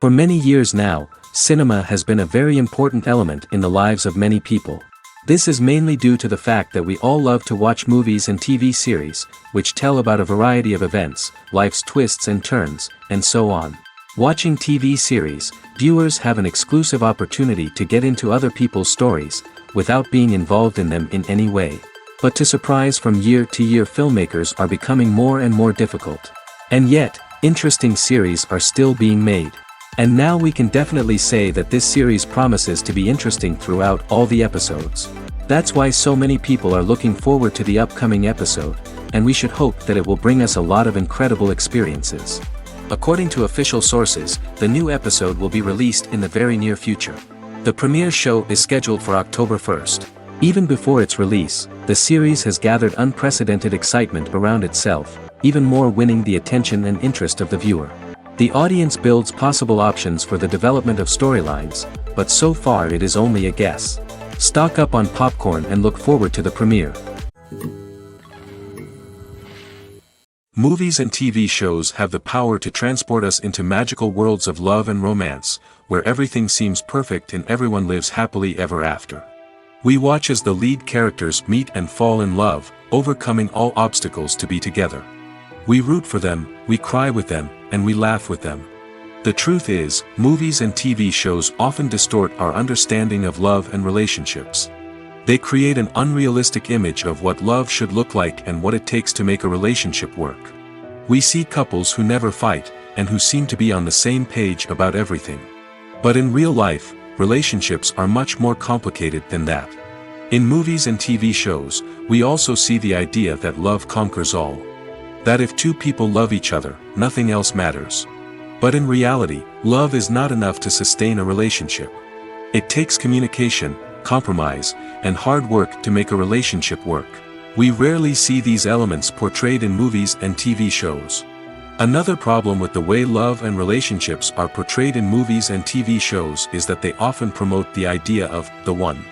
For many years now, cinema has been a very important element in the lives of many people. This is mainly due to the fact that we all love to watch movies and TV series, which tell about a variety of events, life's twists and turns, and so on. Watching TV series, viewers have an exclusive opportunity to get into other people's stories, without being involved in them in any way. But to surprise from year to year, filmmakers are becoming more and more difficult. And yet, interesting series are still being made. And now we can definitely say that this series promises to be interesting throughout all the episodes. That's why so many people are looking forward to the upcoming episode, and we should hope that it will bring us a lot of incredible experiences. According to official sources, the new episode will be released in the very near future. The premiere show is scheduled for October 1st. Even before its release, the series has gathered unprecedented excitement around itself, even more winning the attention and interest of the viewer. The audience builds possible options for the development of storylines, but so far it is only a guess. Stock up on popcorn and look forward to the premiere. Movies and TV shows have the power to transport us into magical worlds of love and romance, where everything seems perfect and everyone lives happily ever after. We watch as the lead characters meet and fall in love, overcoming all obstacles to be together. We root for them, we cry with them, and we laugh with them. The truth is, movies and TV shows often distort our understanding of love and relationships. They create an unrealistic image of what love should look like and what it takes to make a relationship work. We see couples who never fight, and who seem to be on the same page about everything. But in real life, relationships are much more complicated than that. In movies and TV shows, we also see the idea that love conquers all. That if two people love each other, nothing else matters. But in reality, love is not enough to sustain a relationship. It takes communication, compromise, and hard work to make a relationship work. We rarely see these elements portrayed in movies and TV shows. Another problem with the way love and relationships are portrayed in movies and TV shows is that they often promote the idea of the one.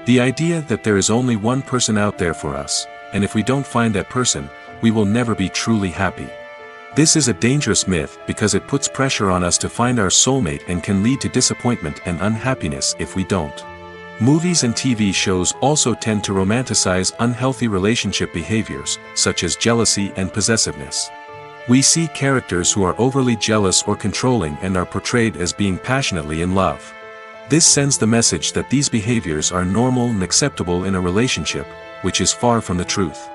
The idea that there is only one person out there for us, and if we don't find that person, we will never be truly happy. This is a dangerous myth because it puts pressure on us to find our soulmate and can lead to disappointment and unhappiness if we don't. Movies and TV shows also tend to romanticize unhealthy relationship behaviors, such as jealousy and possessiveness. We see characters who are overly jealous or controlling and are portrayed as being passionately in love. This sends the message that these behaviors are normal and acceptable in a relationship, which is far from the truth.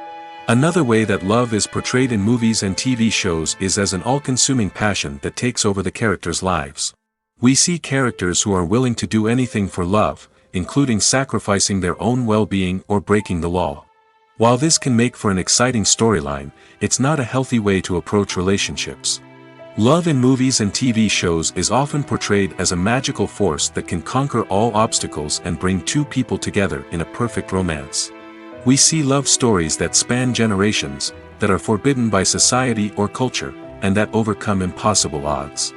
Another way that love is portrayed in movies and TV shows is as an all-consuming passion that takes over the characters' lives. We see characters who are willing to do anything for love, including sacrificing their own well-being or breaking the law. While this can make for an exciting storyline, it's not a healthy way to approach relationships. Love in movies and TV shows is often portrayed as a magical force that can conquer all obstacles and bring two people together in a perfect romance. We see love stories that span generations, that are forbidden by society or culture, and that overcome impossible odds.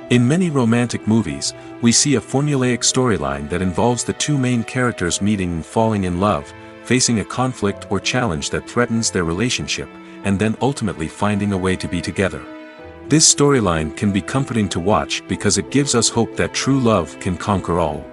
In many romantic movies, we see a formulaic storyline that involves the two main characters meeting and falling in love, facing a conflict or challenge that threatens their relationship, and then ultimately finding a way to be together. This storyline can be comforting to watch because it gives us hope that true love can conquer all.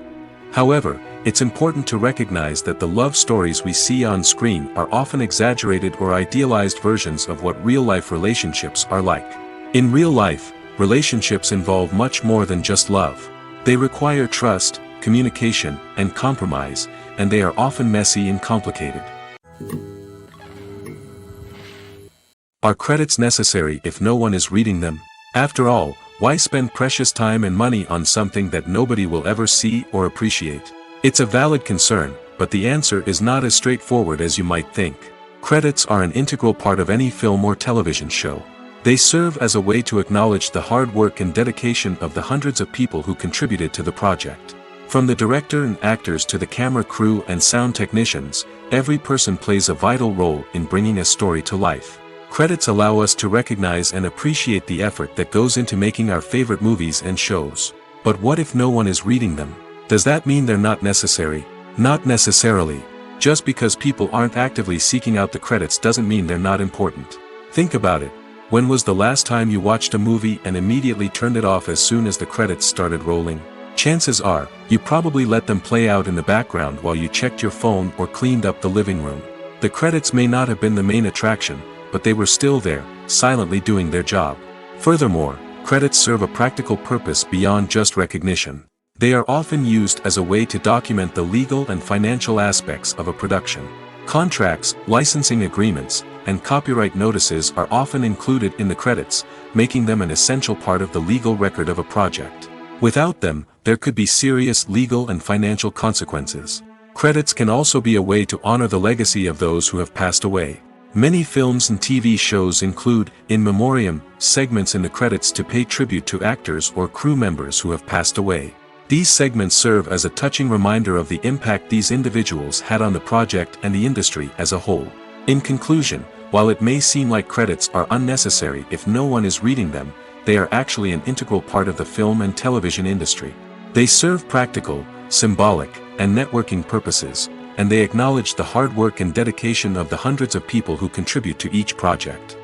However, it's important to recognize that the love stories we see on screen are often exaggerated or idealized versions of what real-life relationships are like. In real life, relationships involve much more than just love. They require trust, communication, and compromise, and they are often messy and complicated. Are credits necessary if no one is reading them? After all, why spend precious time and money on something that nobody will ever see or appreciate? It's a valid concern, but the answer is not as straightforward as you might think. Credits are an integral part of any film or television show. They serve as a way to acknowledge the hard work and dedication of the hundreds of people who contributed to the project. From the director and actors to the camera crew and sound technicians, every person plays a vital role in bringing a story to life. Credits allow us to recognize and appreciate the effort that goes into making our favorite movies and shows. But what if no one is reading them? Does that mean they're not necessary? Not necessarily. Just because people aren't actively seeking out the credits doesn't mean they're not important. Think about it. When was the last time you watched a movie and immediately turned it off as soon as the credits started rolling? Chances are, you probably let them play out in the background while you checked your phone or cleaned up the living room. The credits may not have been the main attraction, but they were still there, silently doing their job. Furthermore, credits serve a practical purpose beyond just recognition. They are often used as a way to document the legal and financial aspects of a production. Contracts, licensing agreements, and copyright notices are often included in the credits, making them an essential part of the legal record of a project. Without them, there could be serious legal and financial consequences. Credits can also be a way to honor the legacy of those who have passed away. Many films and TV shows include, in memoriam, segments in the credits to pay tribute to actors or crew members who have passed away. These segments serve as a touching reminder of the impact these individuals had on the project and the industry as a whole. In conclusion, while it may seem like credits are unnecessary if no one is reading them, they are actually an integral part of the film and television industry. They serve practical, symbolic, and networking purposes, and they acknowledge the hard work and dedication of the hundreds of people who contribute to each project.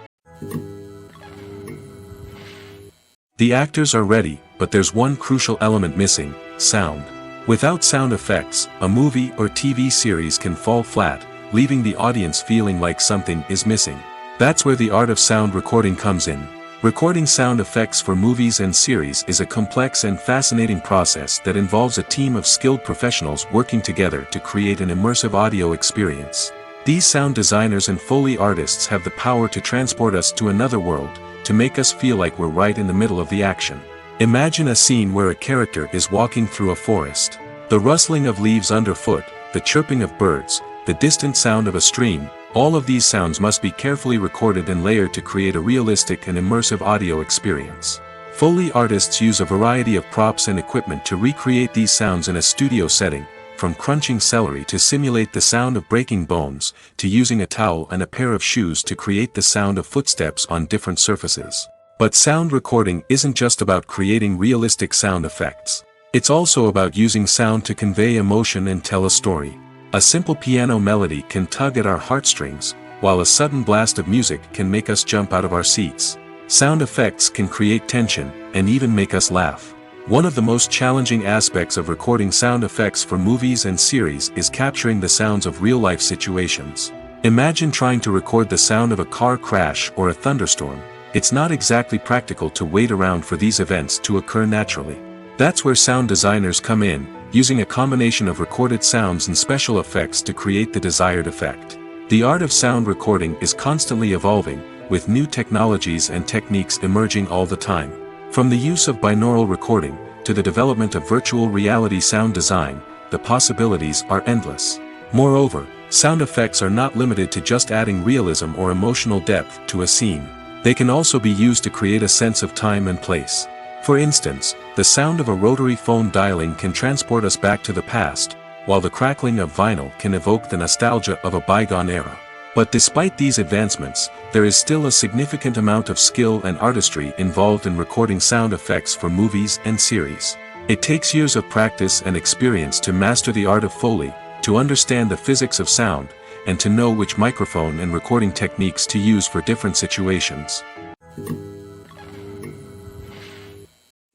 The actors are ready, but there's one crucial element missing: sound. Without sound effects, a movie or TV series can fall flat, leaving the audience feeling like something is missing. That's where the art of sound recording comes in. Recording sound effects for movies and series is a complex and fascinating process that involves a team of skilled professionals working together to create an immersive audio experience. These sound designers and Foley artists have the power to transport us to another world, to make us feel like we're right in the middle of the action. Imagine a scene where a character is walking through a forest. The rustling of leaves underfoot, the chirping of birds, the distant sound of a stream, all of these sounds must be carefully recorded and layered to create a realistic and immersive audio experience. Foley artists use a variety of props and equipment to recreate these sounds in a studio setting, from crunching celery to simulate the sound of breaking bones, to using a towel and a pair of shoes to create the sound of footsteps on different surfaces. But sound recording isn't just about creating realistic sound effects. It's also about using sound to convey emotion and tell a story. A simple piano melody can tug at our heartstrings, while a sudden blast of music can make us jump out of our seats. Sound effects can create tension, and even make us laugh. One of the most challenging aspects of recording sound effects for movies and series is capturing the sounds of real-life situations. Imagine trying to record the sound of a car crash or a thunderstorm. It's not exactly practical to wait around for these events to occur naturally. That's where sound designers come in, using a combination of recorded sounds and special effects to create the desired effect. The art of sound recording is constantly evolving, with new technologies and techniques emerging all the time. From the use of binaural recording, to the development of virtual reality sound design, the possibilities are endless. Moreover, sound effects are not limited to just adding realism or emotional depth to a scene. They can also be used to create a sense of time and place. For instance, the sound of a rotary phone dialing can transport us back to the past, while the crackling of vinyl can evoke the nostalgia of a bygone era. But despite these advancements, there is still a significant amount of skill and artistry involved in recording sound effects for movies and series. It takes years of practice and experience to master the art of Foley, to understand the physics of sound, and to know which microphone and recording techniques to use for different situations.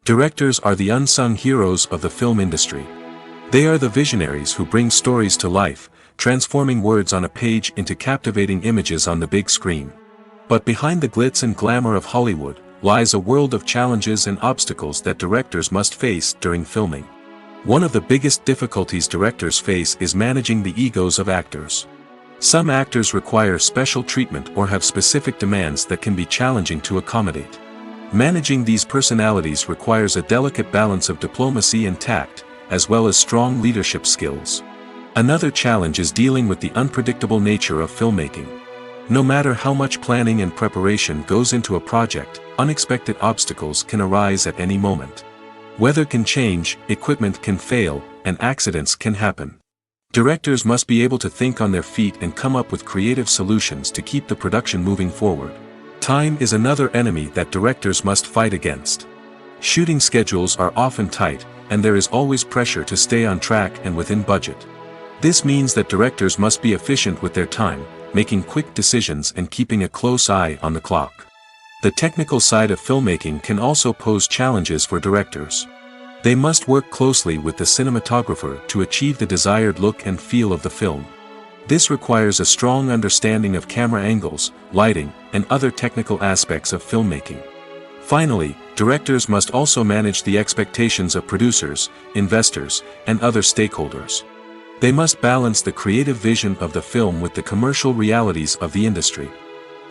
Directors are the unsung heroes of the film industry. They are the visionaries who bring stories to life, transforming words on a page into captivating images on the big screen. But behind the glitz and glamour of Hollywood, lies a world of challenges and obstacles that directors must face during filming. One of the biggest difficulties directors face is managing the egos of actors. Some actors require special treatment or have specific demands that can be challenging to accommodate. Managing these personalities requires a delicate balance of diplomacy and tact, as well as strong leadership skills. Another challenge is dealing with the unpredictable nature of filmmaking. No matter how much planning and preparation goes into a project, unexpected obstacles can arise at any moment. Weather can change, equipment can fail, and accidents can happen. Directors must be able to think on their feet and come up with creative solutions to keep the production moving forward. Time is another enemy that directors must fight against. Shooting schedules are often tight, and there is always pressure to stay on track and within budget. This means that directors must be efficient with their time, making quick decisions and keeping a close eye on the clock. The technical side of filmmaking can also pose challenges for directors. They must work closely with the cinematographer to achieve the desired look and feel of the film. This requires a strong understanding of camera angles, lighting, and other technical aspects of filmmaking. Finally, directors must also manage the expectations of producers, investors, and other stakeholders. They must balance the creative vision of the film with the commercial realities of the industry.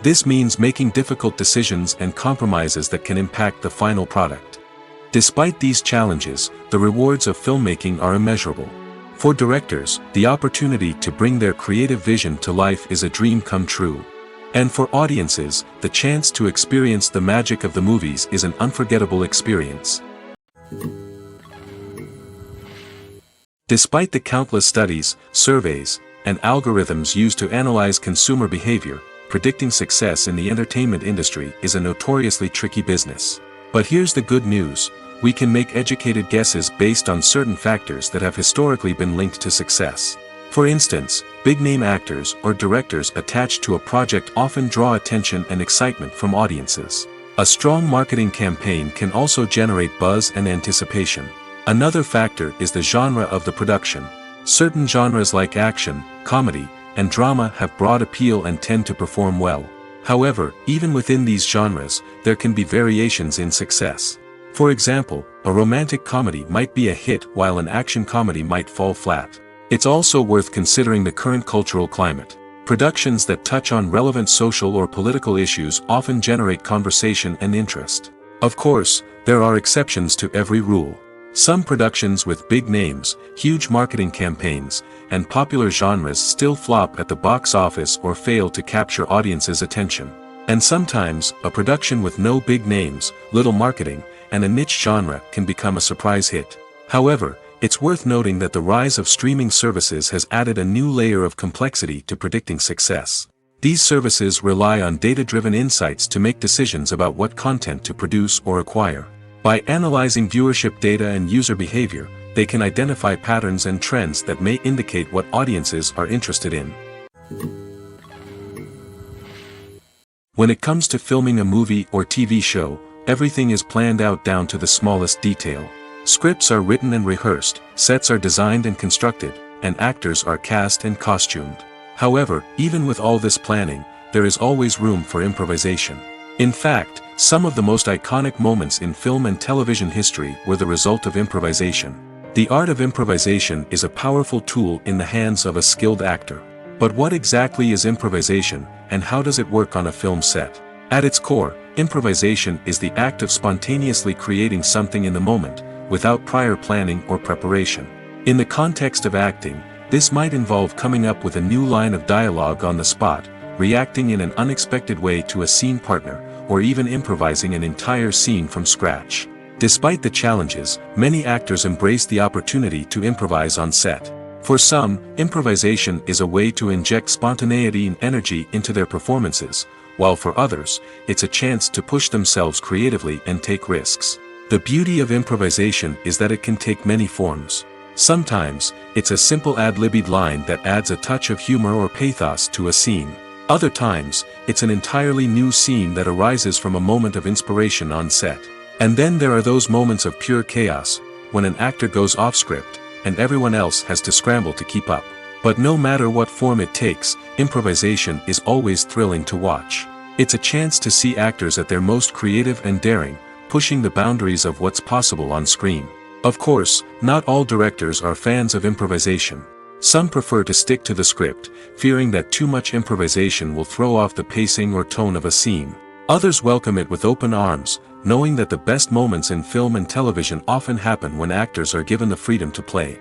This means making difficult decisions and compromises that can impact the final product. Despite these challenges, the rewards of filmmaking are immeasurable. For directors, the opportunity to bring their creative vision to life is a dream come true. And for audiences, the chance to experience the magic of the movies is an unforgettable experience. Despite the countless studies, surveys, and algorithms used to analyze consumer behavior, predicting success in the entertainment industry is a notoriously tricky business. But here's the good news: we can make educated guesses based on certain factors that have historically been linked to success. For instance, big-name actors or directors attached to a project often draw attention and excitement from audiences. A strong marketing campaign can also generate buzz and anticipation. Another factor is the genre of the production. Certain genres like action, comedy, and drama have broad appeal and tend to perform well. However, even within these genres, there can be variations in success. For example, a romantic comedy might be a hit while an action comedy might fall flat. It's also worth considering the current cultural climate. Productions that touch on relevant social or political issues often generate conversation and interest. Of course, there are exceptions to every rule. Some productions with big names, huge marketing campaigns, and popular genres still flop at the box office or fail to capture audiences' attention. And sometimes, a production with no big names, little marketing, and a niche genre can become a surprise hit. However, it's worth noting that the rise of streaming services has added a new layer of complexity to predicting success. These services rely on data-driven insights to make decisions about what content to produce or acquire. By analyzing viewership data and user behavior, they can identify patterns and trends that may indicate what audiences are interested in. When it comes to filming a movie or TV show, everything is planned out down to the smallest detail. Scripts are written and rehearsed, sets are designed and constructed, and actors are cast and costumed. However, even with all this planning, there is always room for improvisation. In fact, some of the most iconic moments in film and television history were the result of improvisation. The art of improvisation is a powerful tool in the hands of a skilled actor. But what exactly is improvisation, and how does it work on a film set? At its core, improvisation is the act of spontaneously creating something in the moment, without prior planning or preparation. In the context of acting, this might involve coming up with a new line of dialogue on the spot, reacting in an unexpected way to a scene partner, or even improvising an entire scene from scratch. Despite the challenges, many actors embrace the opportunity to improvise on set. For some, improvisation is a way to inject spontaneity and energy into their performances, while for others, it's a chance to push themselves creatively and take risks. The beauty of improvisation is that it can take many forms. Sometimes, it's a simple ad-libbed line that adds a touch of humor or pathos to a scene. Other times, it's an entirely new scene that arises from a moment of inspiration on set. And then there are those moments of pure chaos, when an actor goes off script, and everyone else has to scramble to keep up. But no matter what form it takes, improvisation is always thrilling to watch. It's a chance to see actors at their most creative and daring, pushing the boundaries of what's possible on screen. Of course, not all directors are fans of improvisation. Some prefer to stick to the script, fearing that too much improvisation will throw off the pacing or tone of a scene. Others welcome it with open arms, knowing that the best moments in film and television often happen when actors are given the freedom to play.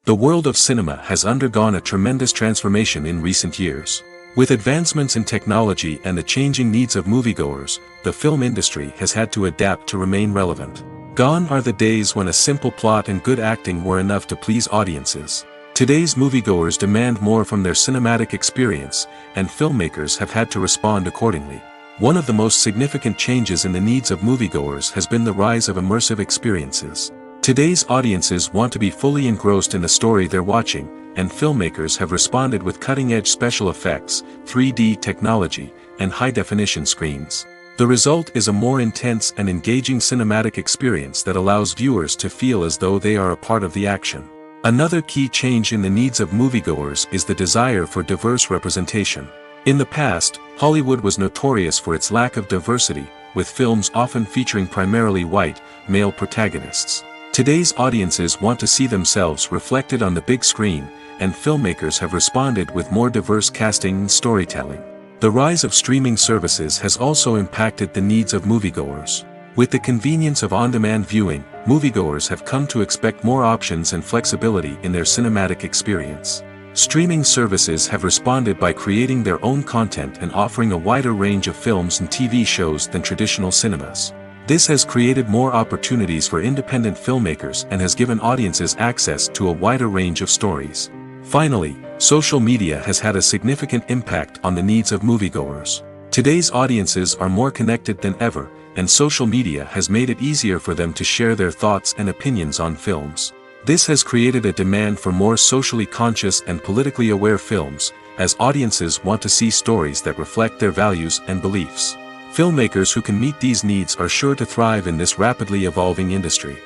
The world of cinema has undergone a tremendous transformation in recent years. With advancements in technology and the changing needs of moviegoers, the film industry has had to adapt to remain relevant. Gone are the days when a simple plot and good acting were enough to please audiences. Today's moviegoers demand more from their cinematic experience, and filmmakers have had to respond accordingly. One of the most significant changes in the needs of moviegoers has been the rise of immersive experiences. Today's audiences want to be fully engrossed in the story they're watching, and filmmakers have responded with cutting-edge special effects, 3D technology, and high-definition screens. The result is a more intense and engaging cinematic experience that allows viewers to feel as though they are a part of the action. Another key change in the needs of moviegoers is the desire for diverse representation. In the past, Hollywood was notorious for its lack of diversity, with films often featuring primarily white, male protagonists. Today's audiences want to see themselves reflected on the big screen, and filmmakers have responded with more diverse casting and storytelling. The rise of streaming services has also impacted the needs of moviegoers. With the convenience of on-demand viewing, moviegoers have come to expect more options and flexibility in their cinematic experience. Streaming services have responded by creating their own content and offering a wider range of films and TV shows than traditional cinemas. This has created more opportunities for independent filmmakers and has given audiences access to a wider range of stories. Finally, social media has had a significant impact on the needs of moviegoers. Today's audiences are more connected than ever, and social media has made it easier for them to share their thoughts and opinions on films. This has created a demand for more socially conscious and politically aware films, as audiences want to see stories that reflect their values and beliefs. Filmmakers who can meet these needs are sure to thrive in this rapidly evolving industry.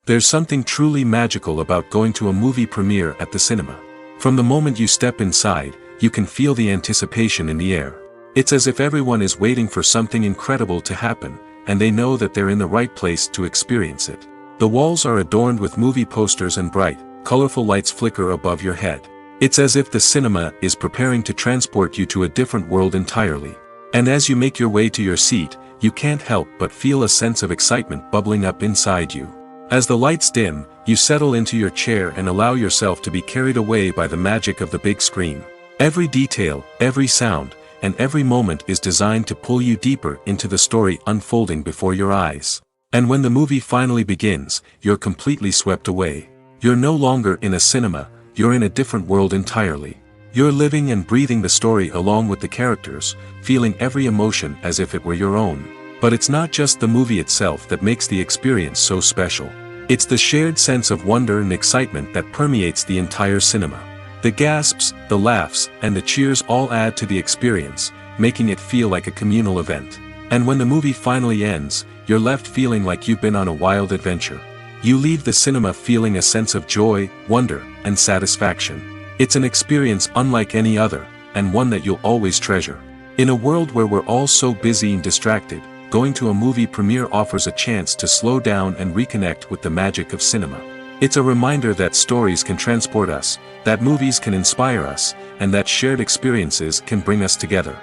There's something truly magical about going to a movie premiere at the cinema. From the moment you step inside, you can feel the anticipation in the air. It's as if everyone is waiting for something incredible to happen, and they know that they're in the right place to experience it. The walls are adorned with movie posters and bright, colorful lights flicker above your head. It's as if the cinema is preparing to transport you to a different world entirely. And as you make your way to your seat, you can't help but feel a sense of excitement bubbling up inside you. As the lights dim, you settle into your chair and allow yourself to be carried away by the magic of the big screen. Every detail, every sound, and every moment is designed to pull you deeper into the story unfolding before your eyes. And when the movie finally begins, you're completely swept away. You're no longer in a cinema, you're in a different world entirely. You're living and breathing the story along with the characters, feeling every emotion as if it were your own. But it's not just the movie itself that makes the experience so special. It's the shared sense of wonder and excitement that permeates the entire cinema. The gasps, the laughs, and the cheers all add to the experience, making it feel like a communal event. And when the movie finally ends, you're left feeling like you've been on a wild adventure. You leave the cinema feeling a sense of joy, wonder, and satisfaction. It's an experience unlike any other, and one that you'll always treasure. In a world where we're all so busy and distracted, going to a movie premiere offers a chance to slow down and reconnect with the magic of cinema. It's a reminder that stories can transport us, that movies can inspire us, and that shared experiences can bring us together.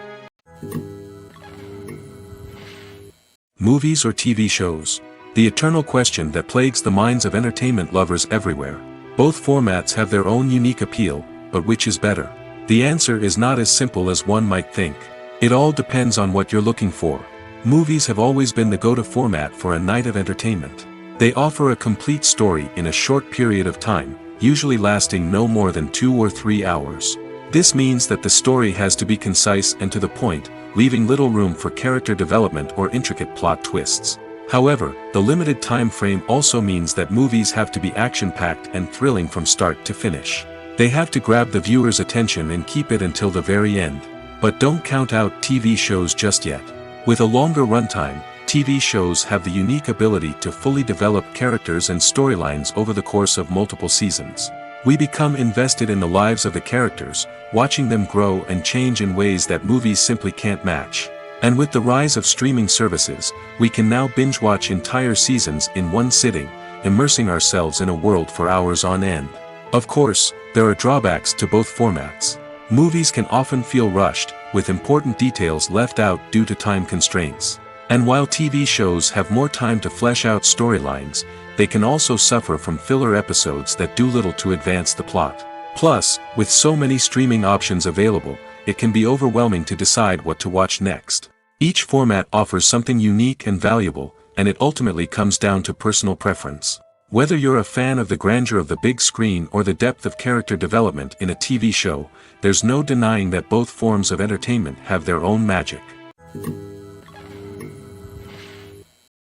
Movies or TV shows? The eternal question that plagues the minds of entertainment lovers everywhere. Both formats have their own unique appeal, but which is better? The answer is not as simple as one might think. It all depends on what you're looking for. Movies have always been the go-to format for a night of entertainment. They offer a complete story in a short period of time, usually lasting no more than 2 or 3 hours. This means that the story has to be concise and to the point, leaving little room for character development or intricate plot twists. However, the limited time frame also means that movies have to be action-packed and thrilling from start to finish. They have to grab the viewer's attention and keep it until the very end. But don't count out TV shows just yet. With a longer runtime, TV shows have the unique ability to fully develop characters and storylines over the course of multiple seasons. We become invested in the lives of the characters, watching them grow and change in ways that movies simply can't match. And with the rise of streaming services, we can now binge-watch entire seasons in one sitting, immersing ourselves in a world for hours on end. Of course, there are drawbacks to both formats. Movies can often feel rushed, with important details left out due to time constraints. And while TV shows have more time to flesh out storylines, they can also suffer from filler episodes that do little to advance the plot. Plus, with so many streaming options available, it can be overwhelming to decide what to watch next. Each format offers something unique and valuable, and it ultimately comes down to personal preference. Whether you're a fan of the grandeur of the big screen or the depth of character development in a TV show, there's no denying that both forms of entertainment have their own magic.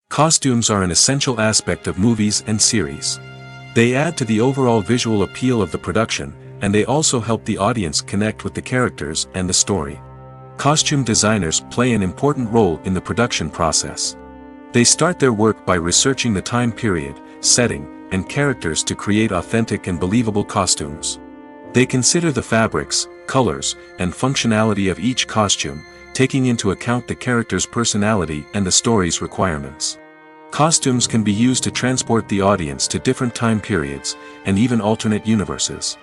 Costumes are an essential aspect of movies and series. They add to the overall visual appeal of the production, and they also help the audience connect with the characters and the story. Costume designers play an important role in the production process. They start their work by researching the time period, setting, and characters to create authentic and believable costumes. They consider the fabrics, colors, and functionality of each costume, taking into account the character's personality and the story's requirements. Costumes can be used to transport the audience to different time periods, and even alternate universes.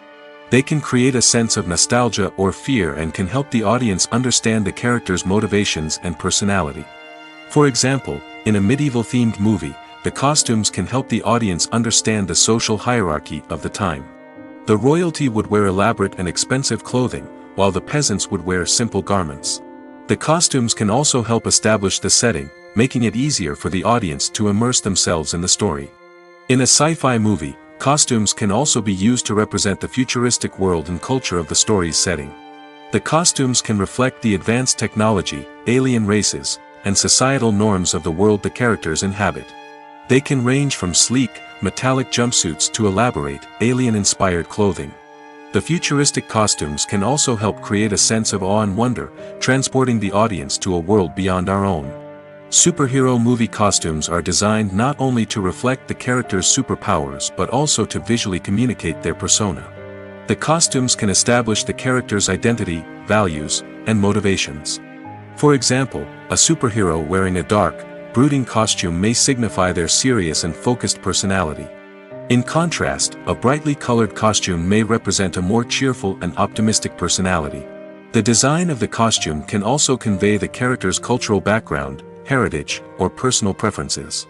They can create a sense of nostalgia or fear and can help the audience understand the character's motivations and personality. For example, in a medieval-themed movie, the costumes can help the audience understand the social hierarchy of the time. The royalty would wear elaborate and expensive clothing, while the peasants would wear simple garments. The costumes can also help establish the setting, making it easier for the audience to immerse themselves in the story. In a sci-fi movie, costumes can also be used to represent the futuristic world and culture of the story's setting. The costumes can reflect the advanced technology, alien races, and societal norms of the world the characters inhabit. They can range from sleek, metallic jumpsuits to elaborate, alien-inspired clothing. The futuristic costumes can also help create a sense of awe and wonder, transporting the audience to a world beyond our own. Superhero movie costumes are designed not only to reflect the character's superpowers but also to visually communicate their persona. The costumes can establish the character's identity, values, and motivations. For example, a superhero wearing a dark, brooding costume may signify their serious and focused personality. In contrast, a brightly colored costume may represent a more cheerful and optimistic personality. The design of the costume can also convey the character's cultural background, heritage, or personal preferences.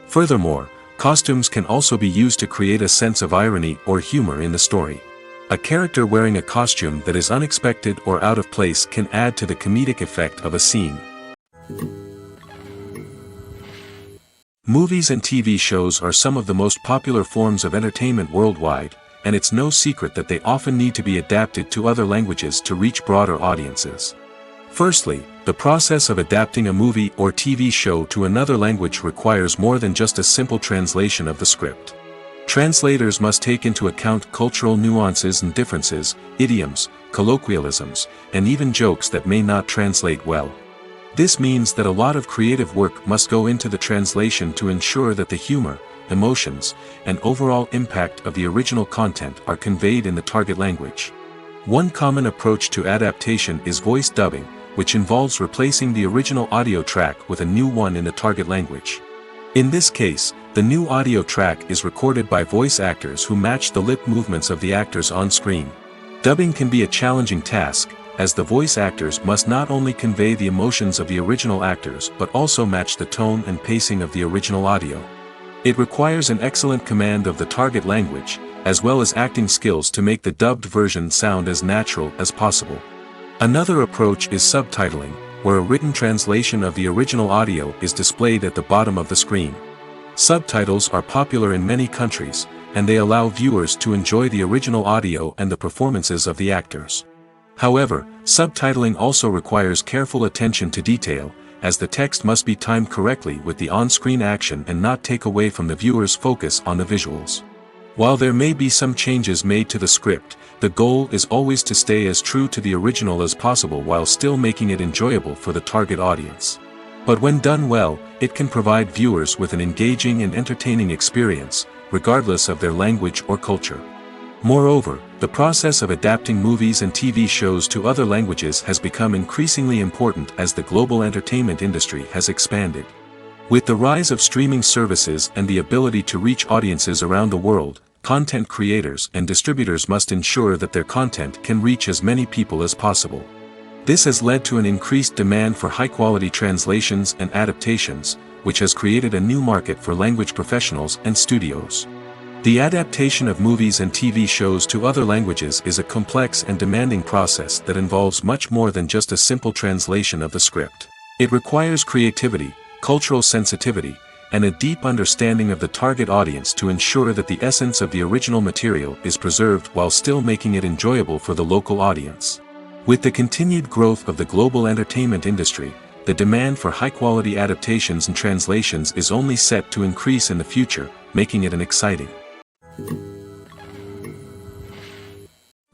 Furthermore, costumes can also be used to create a sense of irony or humor in the story. A character wearing a costume that is unexpected or out of place can add to the comedic effect of a scene. Movies and TV shows are some of the most popular forms of entertainment worldwide, and it's no secret that they often need to be adapted to other languages to reach broader audiences. Firstly, the process of adapting a movie or TV show to another language requires more than just a simple translation of the script. Translators must take into account cultural nuances and differences, idioms, colloquialisms, and even jokes that may not translate well. This means that a lot of creative work must go into the translation to ensure that the humor, emotions, and overall impact of the original content are conveyed in the target language. One common approach to adaptation is voice dubbing, which involves replacing the original audio track with a new one in the target language. In this case, the new audio track is recorded by voice actors who match the lip movements of the actors on screen. Dubbing can be a challenging task, as the voice actors must not only convey the emotions of the original actors but also match the tone and pacing of the original audio. It requires an excellent command of the target language, as well as acting skills to make the dubbed version sound as natural as possible. Another approach is subtitling, where a written translation of the original audio is displayed at the bottom of the screen. Subtitles are popular in many countries, and they allow viewers to enjoy the original audio and the performances of the actors. However, subtitling also requires careful attention to detail, as the text must be timed correctly with the on-screen action and not take away from the viewer's focus on the visuals. While there may be some changes made to the script, the goal is always to stay as true to the original as possible while still making it enjoyable for the target audience. But when done well, it can provide viewers with an engaging and entertaining experience, regardless of their language or culture. Moreover, the process of adapting movies and TV shows to other languages has become increasingly important as the global entertainment industry has expanded. With the rise of streaming services and the ability to reach audiences around the world, content creators and distributors must ensure that their content can reach as many people as possible. This has led to an increased demand for high-quality translations and adaptations, which has created a new market for language professionals and studios. The adaptation of movies and TV shows to other languages is a complex and demanding process that involves much more than just a simple translation of the script. It requires creativity, cultural sensitivity, and a deep understanding of the target audience to ensure that the essence of the original material is preserved while still making it enjoyable for the local audience. With the continued growth of the global entertainment industry, the demand for high-quality adaptations and translations is only set to increase in the future, making it an exciting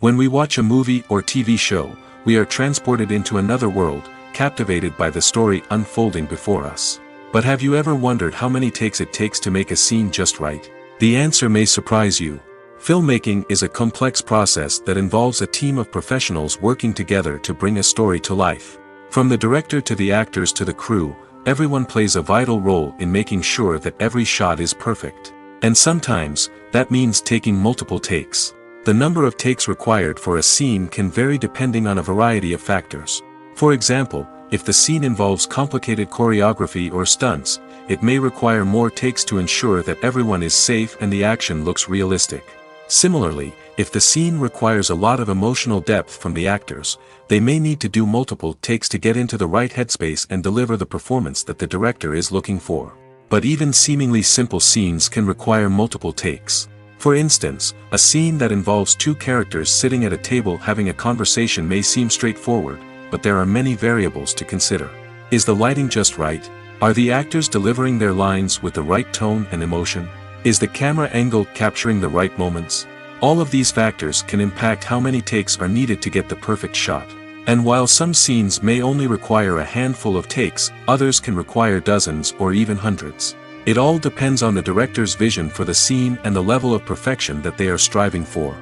When we watch a movie or TV show, we are transported into another world, captivated by the story unfolding before us. But have you ever wondered how many takes it takes to make a scene just right? The answer may surprise you. Filmmaking is a complex process that involves a team of professionals working together to bring a story to life. From the director to the actors to the crew, everyone plays a vital role in making sure that every shot is perfect. And sometimes, that means taking multiple takes. The number of takes required for a scene can vary depending on a variety of factors. For example, if the scene involves complicated choreography or stunts, it may require more takes to ensure that everyone is safe and the action looks realistic. Similarly, if the scene requires a lot of emotional depth from the actors, they may need to do multiple takes to get into the right headspace and deliver the performance that the director is looking for. But even seemingly simple scenes can require multiple takes. For instance, a scene that involves two characters sitting at a table having a conversation may seem straightforward, but there are many variables to consider. Is the lighting just right? Are the actors delivering their lines with the right tone and emotion? Is the camera angle capturing the right moments? All of these factors can impact how many takes are needed to get the perfect shot. And while some scenes may only require a handful of takes, others can require dozens or even hundreds. It all depends on the director's vision for the scene and the level of perfection that they are striving for.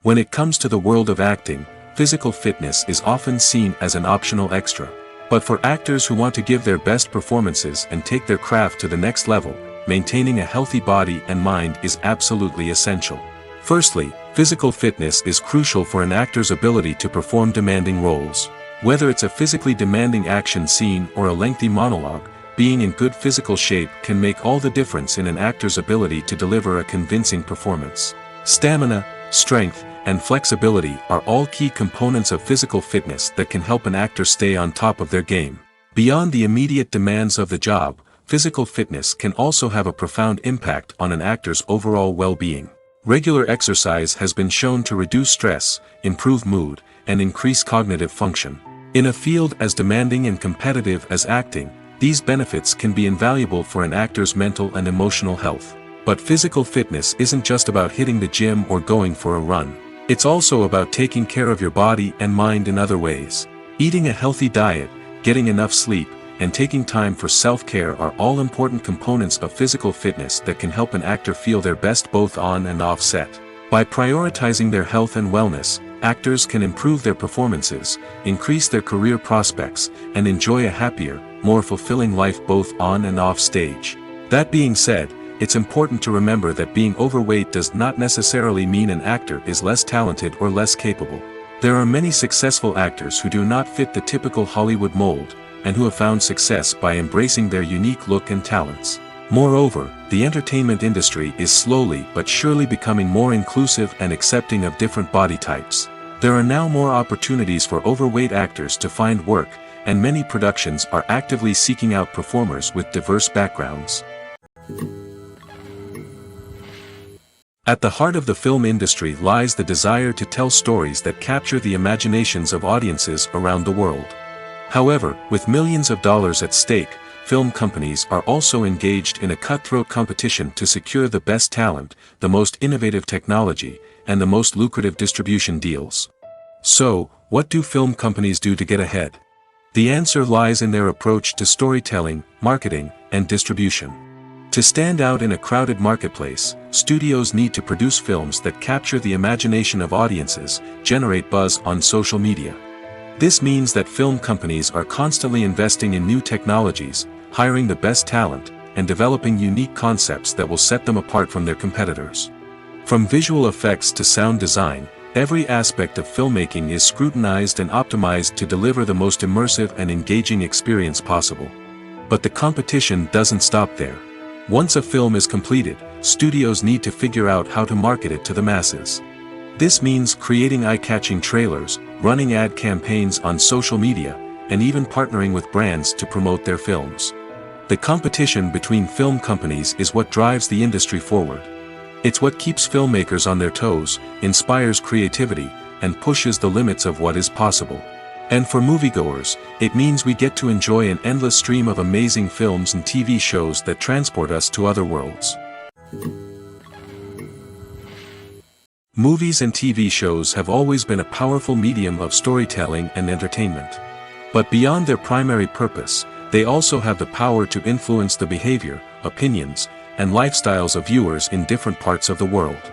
When it comes to the world of acting, physical fitness is often seen as an optional extra. But for actors who want to give their best performances and take their craft to the next level, maintaining a healthy body and mind is absolutely essential. Firstly, physical fitness is crucial for an actor's ability to perform demanding roles. Whether it's a physically demanding action scene or a lengthy monologue, being in good physical shape can make all the difference in an actor's ability to deliver a convincing performance. Stamina, strength, and flexibility are all key components of physical fitness that can help an actor stay on top of their game. Beyond the immediate demands of the job, physical fitness can also have a profound impact on an actor's overall well-being. Regular exercise has been shown to reduce stress, improve mood, and increase cognitive function. In a field as demanding and competitive as acting, these benefits can be invaluable for an actor's mental and emotional health. But physical fitness isn't just about hitting the gym or going for a run. It's also about taking care of your body and mind in other ways. Eating a healthy diet, getting enough sleep, and taking time for self-care are all important components of physical fitness that can help an actor feel their best both on and off set. By prioritizing their health and wellness, actors can improve their performances, increase their career prospects, and enjoy a happier, more fulfilling life both on and off stage. That being said, it's important to remember that being overweight does not necessarily mean an actor is less talented or less capable. There are many successful actors who do not fit the typical Hollywood mold, and who have found success by embracing their unique look and talents. Moreover, the entertainment industry is slowly but surely becoming more inclusive and accepting of different body types. There are now more opportunities for overweight actors to find work, and many productions are actively seeking out performers with diverse backgrounds. At the heart of the film industry lies the desire to tell stories that capture the imaginations of audiences around the world. However, with millions of dollars at stake, film companies are also engaged in a cutthroat competition to secure the best talent, the most innovative technology, and the most lucrative distribution deals. So, what do film companies do to get ahead? The answer lies in their approach to storytelling, marketing, and distribution. To stand out in a crowded marketplace, studios need to produce films that capture the imagination of audiences, generate buzz on social media. This means that film companies are constantly investing in new technologies, hiring the best talent, and developing unique concepts that will set them apart from their competitors. From visual effects to sound design, every aspect of filmmaking is scrutinized and optimized to deliver the most immersive and engaging experience possible. But the competition doesn't stop there. Once a film is completed, studios need to figure out how to market it to the masses. This means creating eye-catching trailers, running ad campaigns on social media, and even partnering with brands to promote their films. The competition between film companies is what drives the industry forward. It's what keeps filmmakers on their toes, inspires creativity, and pushes the limits of what is possible. And for moviegoers, it means we get to enjoy an endless stream of amazing films and TV shows that transport us to other worlds. Movies and TV shows have always been a powerful medium of storytelling and entertainment. But beyond their primary purpose, they also have the power to influence the behavior, opinions, and lifestyles of viewers in different parts of the world.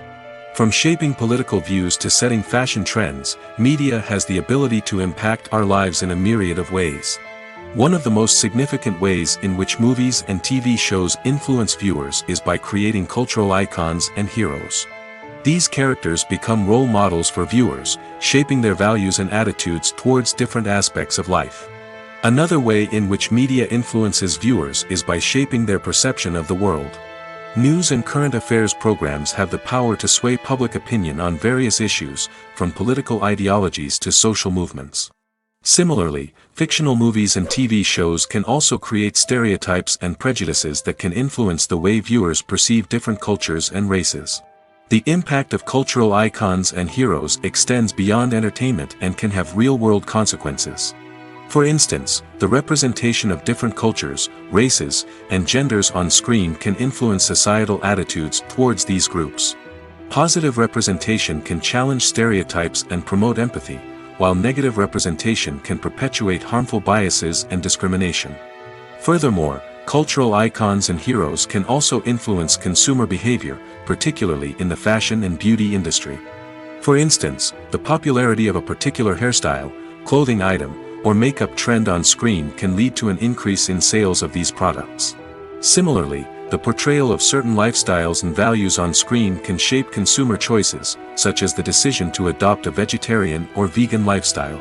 From shaping political views to setting fashion trends, media has the ability to impact our lives in a myriad of ways. One of the most significant ways in which movies and TV shows influence viewers is by creating cultural icons and heroes. These characters become role models for viewers, shaping their values and attitudes towards different aspects of life. Another way in which media influences viewers is by shaping their perception of the world. News and current affairs programs have the power to sway public opinion on various issues, from political ideologies to social movements. Similarly, fictional movies and TV shows can also create stereotypes and prejudices that can influence the way viewers perceive different cultures and races. The impact of cultural icons and heroes extends beyond entertainment and can have real-world consequences. For instance, the representation of different cultures, races, and genders on screen can influence societal attitudes towards these groups. Positive representation can challenge stereotypes and promote empathy, while negative representation can perpetuate harmful biases and discrimination. Furthermore, cultural icons and heroes can also influence consumer behavior, particularly in the fashion and beauty industry. For instance, the popularity of a particular hairstyle, clothing item, or makeup trend on screen can lead to an increase in sales of these products. Similarly, the portrayal of certain lifestyles and values on screen can shape consumer choices, such as the decision to adopt a vegetarian or vegan lifestyle.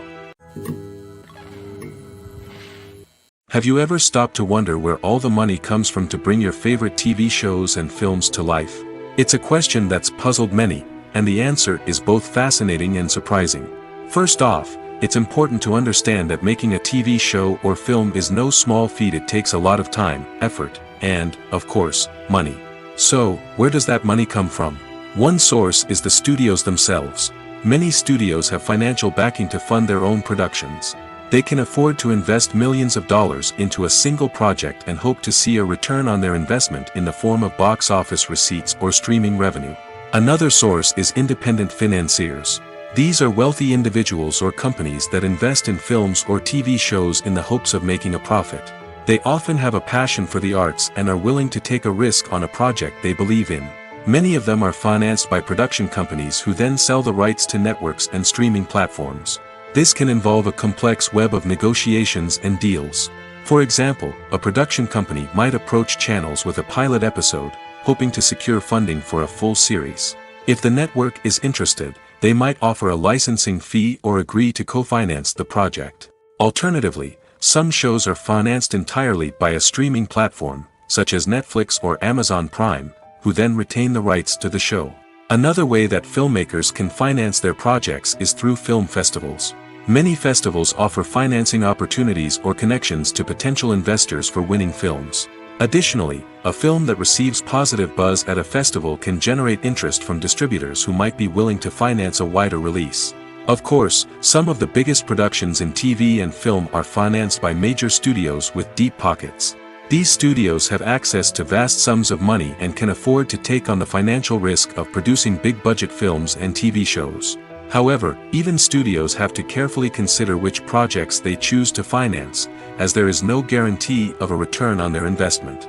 Have you ever stopped to wonder where all the money comes from to bring your favorite TV shows and films to life? It's a question that's puzzled many, and the answer is both fascinating and surprising. First off, it's important to understand that making a TV show or film is no small feat. It takes a lot of time, effort, and, of course, money. So, where does that money come from? One source is the studios themselves. Many studios have financial backing to fund their own productions. They can afford to invest millions of dollars into a single project and hope to see a return on their investment in the form of box office receipts or streaming revenue. Another source is independent financiers. These are wealthy individuals or companies that invest in films or TV shows in the hopes of making a profit. They often have a passion for the arts and are willing to take a risk on a project they believe in. Many of them are financed by production companies who then sell the rights to networks and streaming platforms. This can involve a complex web of negotiations and deals. For example, a production company might approach channels with a pilot episode, hoping to secure funding for a full series. If the network is interested, they might offer a licensing fee or agree to co-finance the project. Alternatively, some shows are financed entirely by a streaming platform, such as Netflix or Amazon Prime, who then retain the rights to the show. Another way that filmmakers can finance their projects is through film festivals. Many festivals offer financing opportunities or connections to potential investors for winning films. Additionally, a film that receives positive buzz at a festival can generate interest from distributors who might be willing to finance a wider release. Of course, some of the biggest productions in TV and film are financed by major studios with deep pockets. These studios have access to vast sums of money and can afford to take on the financial risk of producing big-budget films and TV shows. However, even studios have to carefully consider which projects they choose to finance, as there is no guarantee of a return on their investment.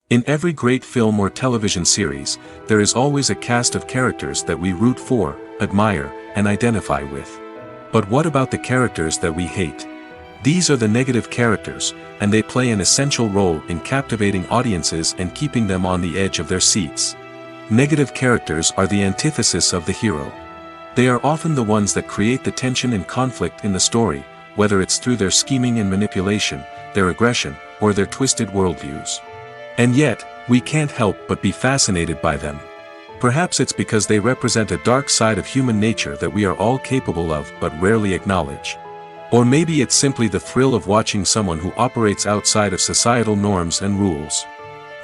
In every great film or television series, there is always a cast of characters that we root for, admire, and identify with. But what about the characters that we hate? These are the negative characters, and they play an essential role in captivating audiences and keeping them on the edge of their seats. Negative characters are the antithesis of the hero. They are often the ones that create the tension and conflict in the story, whether it's through their scheming and manipulation, their aggression, or their twisted worldviews. And yet, we can't help but be fascinated by them. Perhaps it's because they represent a dark side of human nature that we are all capable of but rarely acknowledge. Or maybe it's simply the thrill of watching someone who operates outside of societal norms and rules.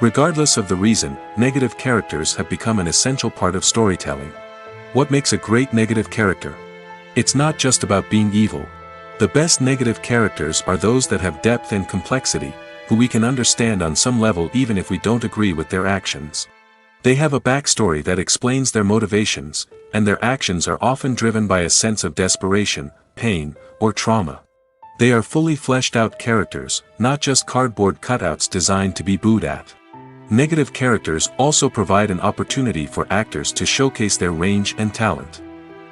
Regardless of the reason, negative characters have become an essential part of storytelling. What makes a great negative character? It's not just about being evil. The best negative characters are those that have depth and complexity, who we can understand on some level even if we don't agree with their actions. They have a backstory that explains their motivations, and their actions are often driven by a sense of desperation, pain, or trauma. They are fully fleshed out characters, not just cardboard cutouts designed to be booed at. Negative characters also provide an opportunity for actors to showcase their range and talent.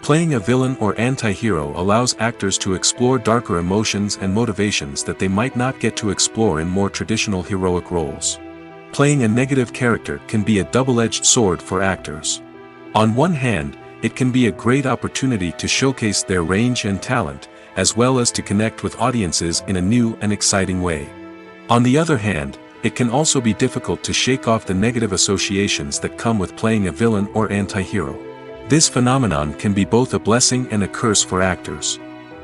Playing a villain or anti-hero allows actors to explore darker emotions and motivations that they might not get to explore in more traditional heroic roles. Playing a negative character can be a double-edged sword for actors. On one hand, it can be a great opportunity to showcase their range and talent, as well as to connect with audiences in a new and exciting way. On the other hand, it can also be difficult to shake off the negative associations that come with playing a villain or anti-hero. This phenomenon can be both a blessing and a curse for actors.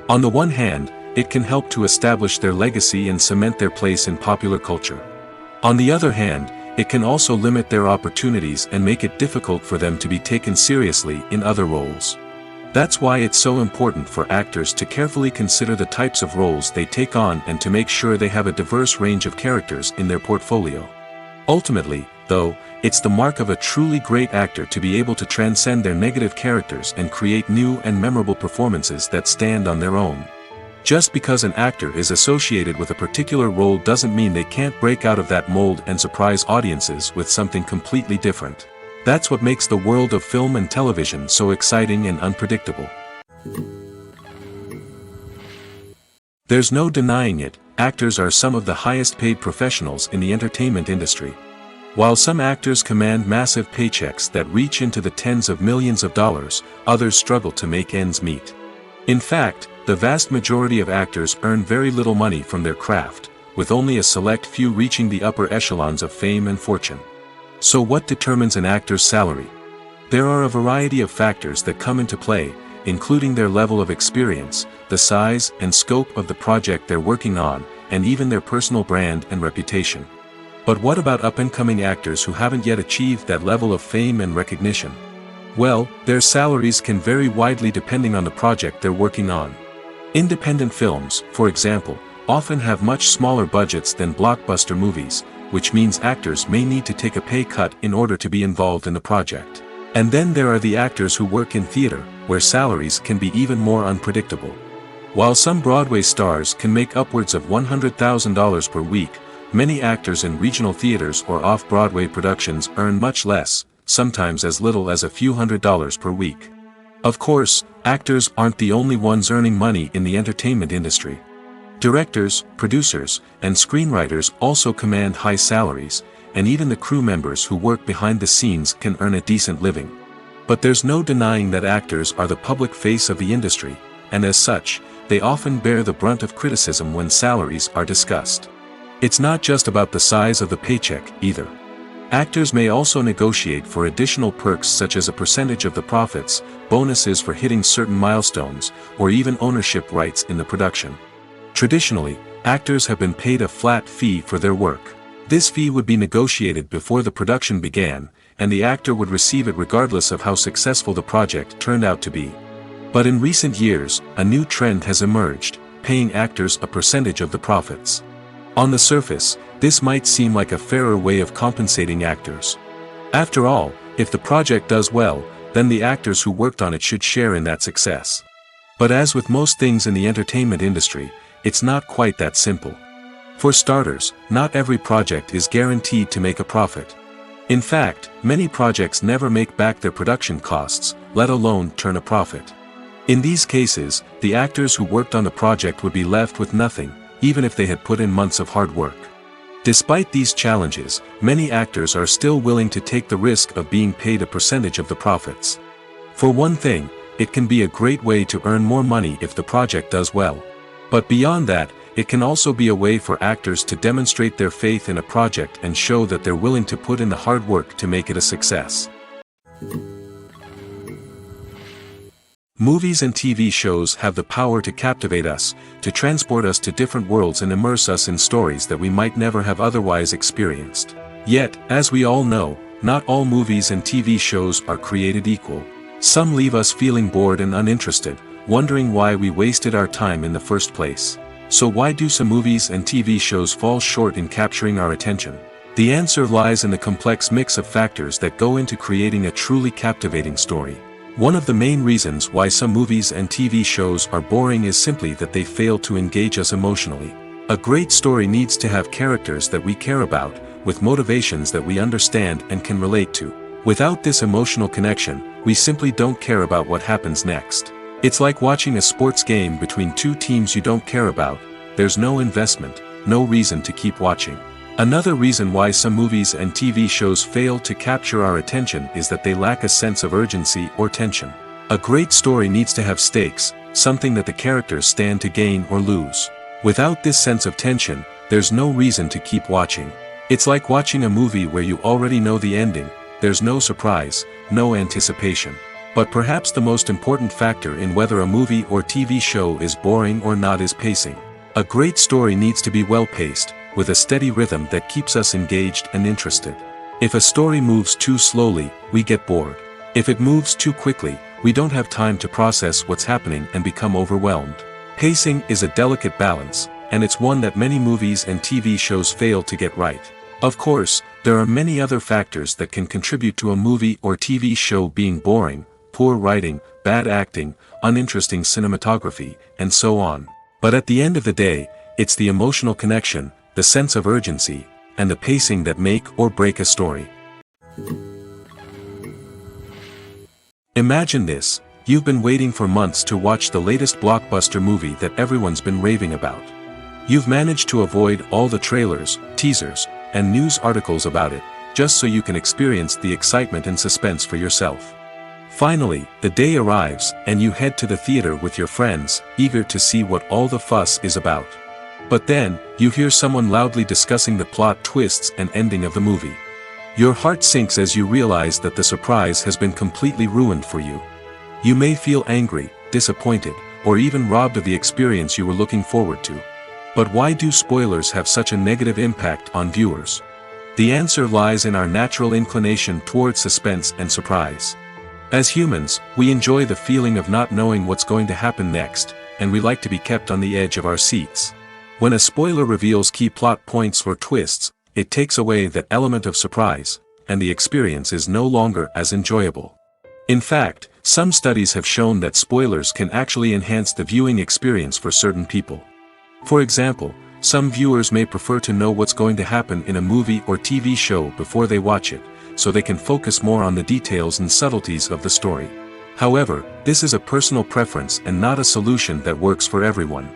On the one hand, it can help to establish their legacy and cement their place in popular culture. On the other hand, it can also limit their opportunities and make it difficult for them to be taken seriously in other roles. That's why it's so important for actors to carefully consider the types of roles they take on and to make sure they have a diverse range of characters in their portfolio. Ultimately, though, it's the mark of a truly great actor to be able to transcend their negative characters and create new and memorable performances that stand on their own. Just because an actor is associated with a particular role doesn't mean they can't break out of that mold and surprise audiences with something completely different. That's what makes the world of film and television so exciting and unpredictable. There's no denying it, actors are some of the highest paid professionals in the entertainment industry. While some actors command massive paychecks that reach into the tens of millions of dollars, others struggle to make ends meet. In fact, the vast majority of actors earn very little money from their craft, with only a select few reaching the upper echelons of fame and fortune. So what determines an actor's salary? There are a variety of factors that come into play, including their level of experience, the size and scope of the project they're working on, and even their personal brand and reputation. But what about up-and-coming actors who haven't yet achieved that level of fame and recognition? Well, their salaries can vary widely depending on the project they're working on. Independent films, for example, often have much smaller budgets than blockbuster movies, which means actors may need to take a pay cut in order to be involved in the project. And then there are the actors who work in theater, where salaries can be even more unpredictable. While some Broadway stars can make upwards of $100,000 per week, many actors in regional theaters or off-Broadway productions earn much less, sometimes as little as a few $100s per week. Of course, actors aren't the only ones earning money in the entertainment industry. Directors, producers, and screenwriters also command high salaries, and even the crew members who work behind the scenes can earn a decent living. But there's no denying that actors are the public face of the industry, and as such, they often bear the brunt of criticism when salaries are discussed. It's not just about the size of the paycheck, either. Actors may also negotiate for additional perks such as a percentage of the profits, bonuses for hitting certain milestones, or even ownership rights in the production. Traditionally, actors have been paid a flat fee for their work. This fee would be negotiated before the production began, and the actor would receive it regardless of how successful the project turned out to be. But in recent years, a new trend has emerged, paying actors a percentage of the profits. On the surface, this might seem like a fairer way of compensating actors. After all, if the project does well, then the actors who worked on it should share in that success. But as with most things in the entertainment industry, it's not quite that simple. For starters, not every project is guaranteed to make a profit. In fact, many projects never make back their production costs, let alone turn a profit. In these cases, the actors who worked on the project would be left with nothing, even if they had put in months of hard work. Despite these challenges, many actors are still willing to take the risk of being paid a percentage of the profits. For one thing, it can be a great way to earn more money if the project does well. But beyond that, it can also be a way for actors to demonstrate their faith in a project and show that they're willing to put in the hard work to make it a success. Movies and TV shows have the power to captivate us, to transport us to different worlds and immerse us in stories that we might never have otherwise experienced. Yet, as we all know, not all movies and TV shows are created equal. Some leave us feeling bored and uninterested, wondering why we wasted our time in the first place. So why do some movies and TV shows fall short in capturing our attention? The answer lies in the complex mix of factors that go into creating a truly captivating story. One of the main reasons why some movies and TV shows are boring is simply that they fail to engage us emotionally. A great story needs to have characters that we care about, with motivations that we understand and can relate to. Without this emotional connection, we simply don't care about what happens next. It's like watching a sports game between two teams you don't care about. There's no investment, no reason to keep watching. Another reason why some movies and TV shows fail to capture our attention is that they lack a sense of urgency or tension. A great story needs to have stakes, something that the characters stand to gain or lose. Without this sense of tension, there's no reason to keep watching. It's like watching a movie where you already know the ending. There's no surprise, no anticipation. But perhaps the most important factor in whether a movie or TV show is boring or not is pacing. A great story needs to be well-paced, with a steady rhythm that keeps us engaged and interested. If a story moves too slowly, we get bored. If it moves too quickly, we don't have time to process what's happening and become overwhelmed. Pacing is a delicate balance, and it's one that many movies and TV shows fail to get right. Of course, there are many other factors that can contribute to a movie or TV show being boring: poor writing, bad acting, uninteresting cinematography, and so on. But at the end of the day, it's the emotional connection, the sense of urgency, and the pacing that make or break a story. Imagine this: you've been waiting for months to watch the latest blockbuster movie that everyone's been raving about. You've managed to avoid all the trailers, teasers, and news articles about it, just so you can experience the excitement and suspense for yourself. Finally, the day arrives, and you head to the theater with your friends, eager to see what all the fuss is about. But then, you hear someone loudly discussing the plot twists and ending of the movie. Your heart sinks as you realize that the surprise has been completely ruined for you. You may feel angry, disappointed, or even robbed of the experience you were looking forward to. But why do spoilers have such a negative impact on viewers? The answer lies in our natural inclination toward suspense and surprise. As humans, we enjoy the feeling of not knowing what's going to happen next, and we like to be kept on the edge of our seats. When a spoiler reveals key plot points or twists, it takes away that element of surprise, and the experience is no longer as enjoyable. In fact, some studies have shown that spoilers can actually enhance the viewing experience for certain people. For example, some viewers may prefer to know what's going to happen in a movie or TV show before they watch it, so they can focus more on the details and subtleties of the story. However, this is a personal preference and not a solution that works for everyone.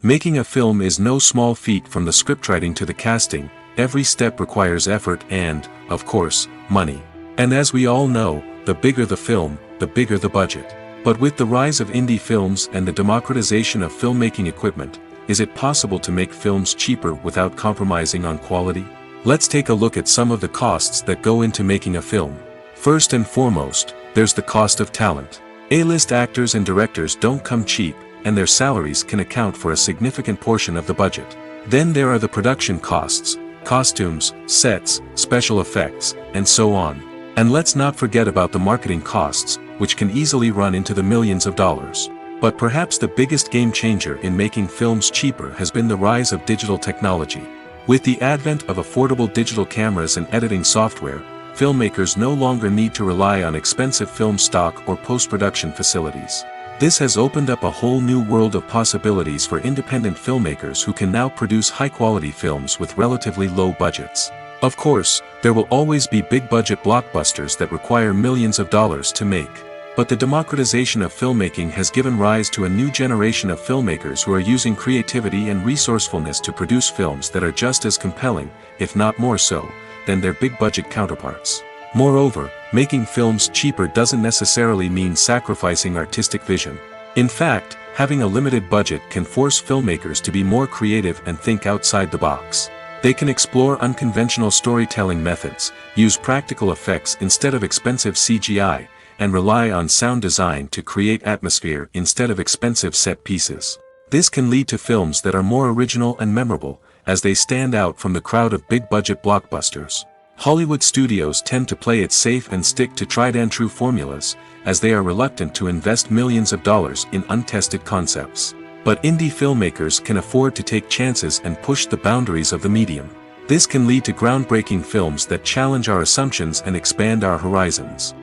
Making a film is no small feat. From the scriptwriting to the casting, every step requires effort and, of course, money. And as we all know, the bigger the film, the bigger the budget. But with the rise of indie films and the democratization of filmmaking equipment, is it possible to make films cheaper without compromising on quality? Let's take a look at some of the costs that go into making a film. First and foremost, there's the cost of talent. A-list actors and directors don't come cheap, and their salaries can account for a significant portion of the budget. Then there are the production costs: costumes, sets, special effects, and so on. And let's not forget about the marketing costs, which can easily run into the millions of dollars. But perhaps the biggest game changer in making films cheaper has been the rise of digital technology. With the advent of affordable digital cameras and editing software, filmmakers no longer need to rely on expensive film stock or post-production facilities. This has opened up a whole new world of possibilities for independent filmmakers who can now produce high-quality films with relatively low budgets. Of course, there will always be big-budget blockbusters that require millions of dollars to make. But the democratization of filmmaking has given rise to a new generation of filmmakers who are using creativity and resourcefulness to produce films that are just as compelling, if not more so, than their big-budget counterparts. Moreover, making films cheaper doesn't necessarily mean sacrificing artistic vision. In fact, having a limited budget can force filmmakers to be more creative and think outside the box. They can explore unconventional storytelling methods, use practical effects instead of expensive CGI, and rely on sound design to create atmosphere instead of expensive set pieces. This can lead to films that are more original and memorable, as they stand out from the crowd of big-budget blockbusters. Hollywood studios tend to play it safe and stick to tried-and-true formulas, as they are reluctant to invest millions of dollars in untested concepts. But indie filmmakers can afford to take chances and push the boundaries of the medium. This can lead to groundbreaking films that challenge our assumptions and expand our horizons.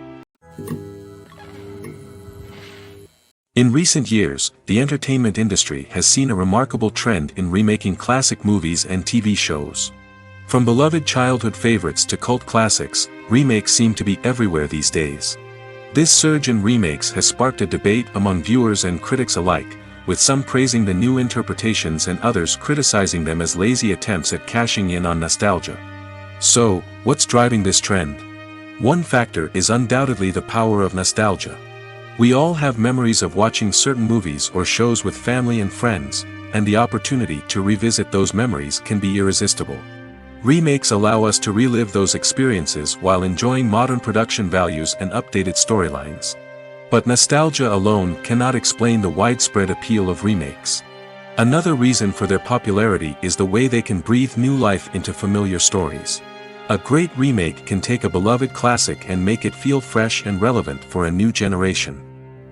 In recent years, the entertainment industry has seen a remarkable trend in remaking classic movies and TV shows. From beloved childhood favorites to cult classics, remakes seem to be everywhere these days. This surge in remakes has sparked a debate among viewers and critics alike, with some praising the new interpretations and others criticizing them as lazy attempts at cashing in on nostalgia. So, what's driving this trend? One factor is undoubtedly the power of nostalgia. We all have memories of watching certain movies or shows with family and friends, and the opportunity to revisit those memories can be irresistible. Remakes allow us to relive those experiences while enjoying modern production values and updated storylines. But nostalgia alone cannot explain the widespread appeal of remakes. Another reason for their popularity is the way they can breathe new life into familiar stories. A great remake can take a beloved classic and make it feel fresh and relevant for a new generation.